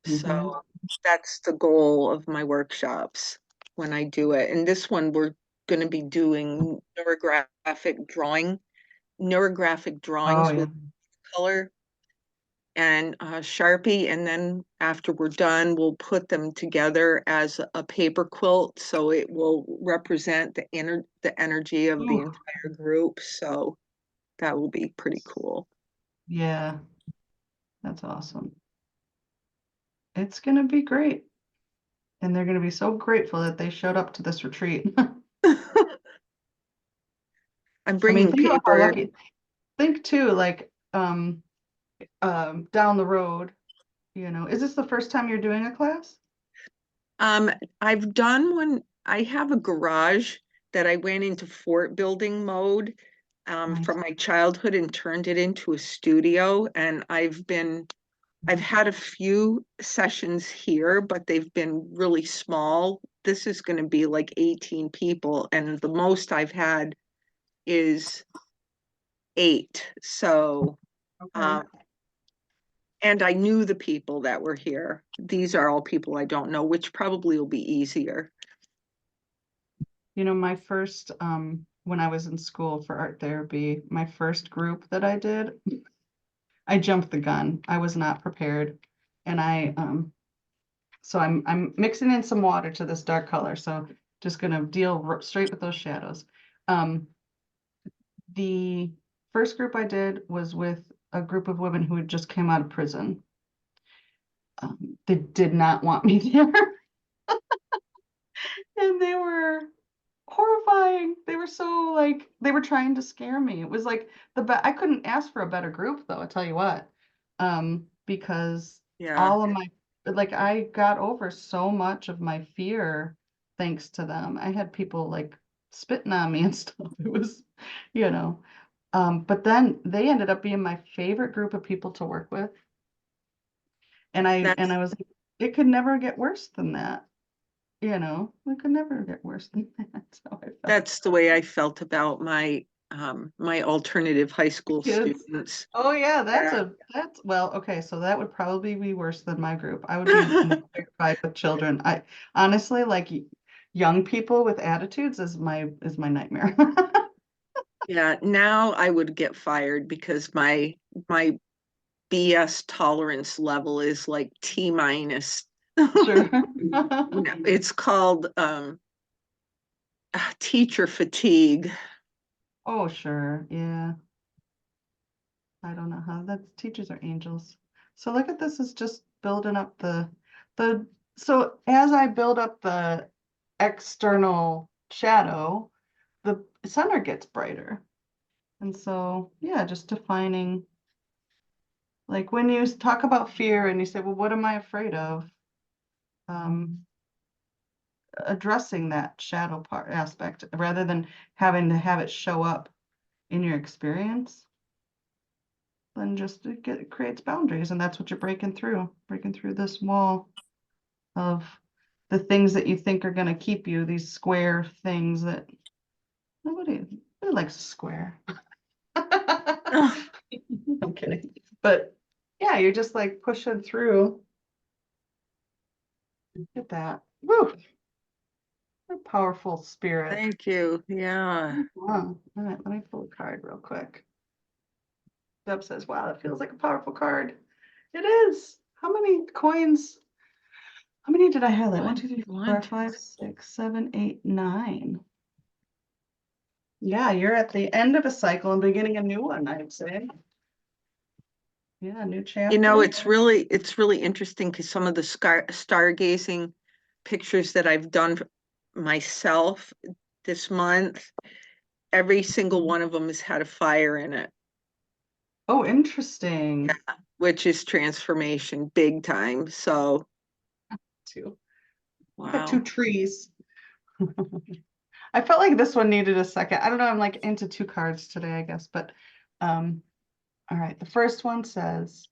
Mhm. So that's the goal of my workshops when I do it. And this one, we're going to be doing neurographic Oh drawings yeah. with color and Sharpie. And then after we're done, we'll put them together as a paper quilt. So it will represent the energy of the Ooh, entire group. So that will be pretty cool. yeah, that's awesome. It's gonna be great. And they're gonna be so grateful that they showed up to this retreat. I'm I mean, bringing think about how paper. lucky. Think too, like down the road, you know, is this the first time you're doing a class? Um, I've done one, I have a garage that I went into fort building mode Nice. from my childhood and turned it into a studio. And I've had a few sessions here, but they've been really small. This is going to be like 18 people, and the most I've had is 8. So, Okay. um, and I knew the people that were here. These are all people I don't know, which probably will be easier. You know, my first, when I was in school for art therapy, my first group that I did, I jumped the gun. I was not prepared. And so I'm mixing in some water to this dark color. So just gonna deal straight with those shadows. Um, the first group I did was with a group of women who had just came out of prison. They did not want me there. And they were horrifying. They were so like they were trying to scare me. It was like I couldn't ask for a better group though, I tell you what. Because Yeah, all of my like I got over so much of my fear thanks to them. I had people like spitting on me and stuff. It was, you know. But then they ended up being my favorite group of people to work with. And I that's was like, it could never get worse than that. You know, it could never get worse than that. That's how I felt. that's the way I felt about my alternative high school Kids. students. Oh yeah, Yeah, that's well, okay, so that would probably be worse than my group. I would be more terrified with children. I honestly like young people with attitudes is my nightmare. yeah. Now I would get fired because my BS tolerance level is like T minus. Sure. No, it's called teacher fatigue. Oh, sure. Yeah. I don't know how that's teachers are angels. So look at this is just building up the so as I build up the external shadow, the center gets brighter. And so, yeah, just defining, like when you talk about fear and you say, well, what am I afraid of? Addressing that shadow part aspect rather than having to have it show up in your experience, then just it creates boundaries. And that's what you're breaking through this wall of the things that you think are going to keep you, these square things that nobody likes a square. I'm kidding. But yeah, you're just like pushing through. Look at that. Woo! A powerful spirit. Thank you. Yeah. Wow. All right, let me pull a card real quick. Deb says, wow, that feels like a powerful card. It is. How many coins? How many did I highlight? 1, 2, 3, 4, 5, 6, 7, 8, 9. Yeah, you're at the end of a cycle and beginning a new one, I'd say. Yeah, new chapter. You know, it's really interesting because some of the stargazing pictures that I've done myself this month, every single one of them has had a fire in it, Oh, interesting. which is transformation big time. So, Too. I got wow. 2 trees. I felt like this one needed a second. I don't know, I'm like into 2 cards today, I guess, but all right, the first one says,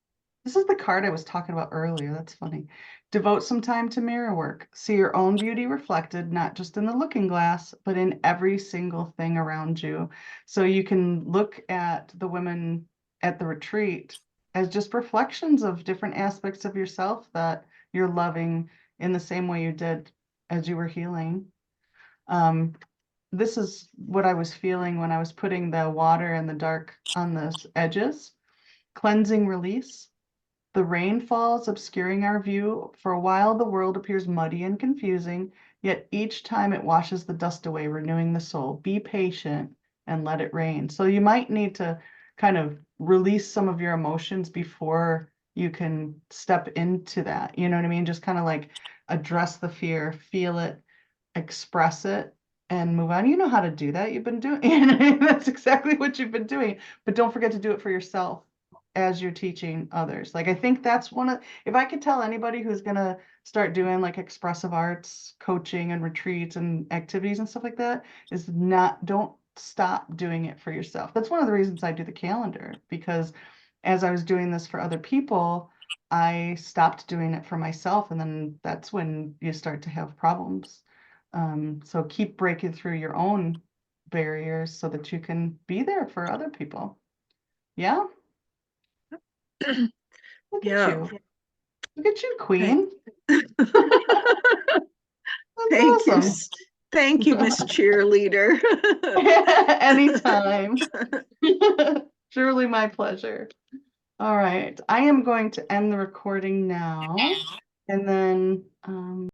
this is the card I was talking about earlier. That's funny. Devote some time to mirror work. See your own beauty reflected, not just in the looking glass, but in every single thing around you. So you can look at the women at the retreat as just reflections of different aspects of yourself that you're loving in the same way you did as you were healing. This is what I was feeling when I was putting the water and the dark on the edges. Cleansing release. The rain falls, obscuring our view. For a while, the world appears muddy and confusing, yet each time it washes the dust away, renewing the soul. Be patient and let it rain. So you might need to kind of release some of your emotions before you can step into that. You know what I mean? Just kind of like address the fear, feel it, express it, and move on. You know how to do that. You've been doing it. That's exactly what you've been doing. But don't forget to do it for yourself as you're teaching others. Like I think that's one of, if I could tell anybody who's gonna start doing like expressive arts coaching and retreats and activities and stuff like that, is don't stop doing it for yourself. That's one of the reasons I do the calendar, because as I was doing this for other people, I stopped doing it for myself, and then that's when you start to have problems. So keep breaking through your own barriers so that you can be there for other people. Yeah. Look at Yeah. you. Look at you, Queen. That's Thank you. awesome. Thank you, Miss Cheerleader. Anytime. Truly my pleasure. All right. I am going to end the recording now. And then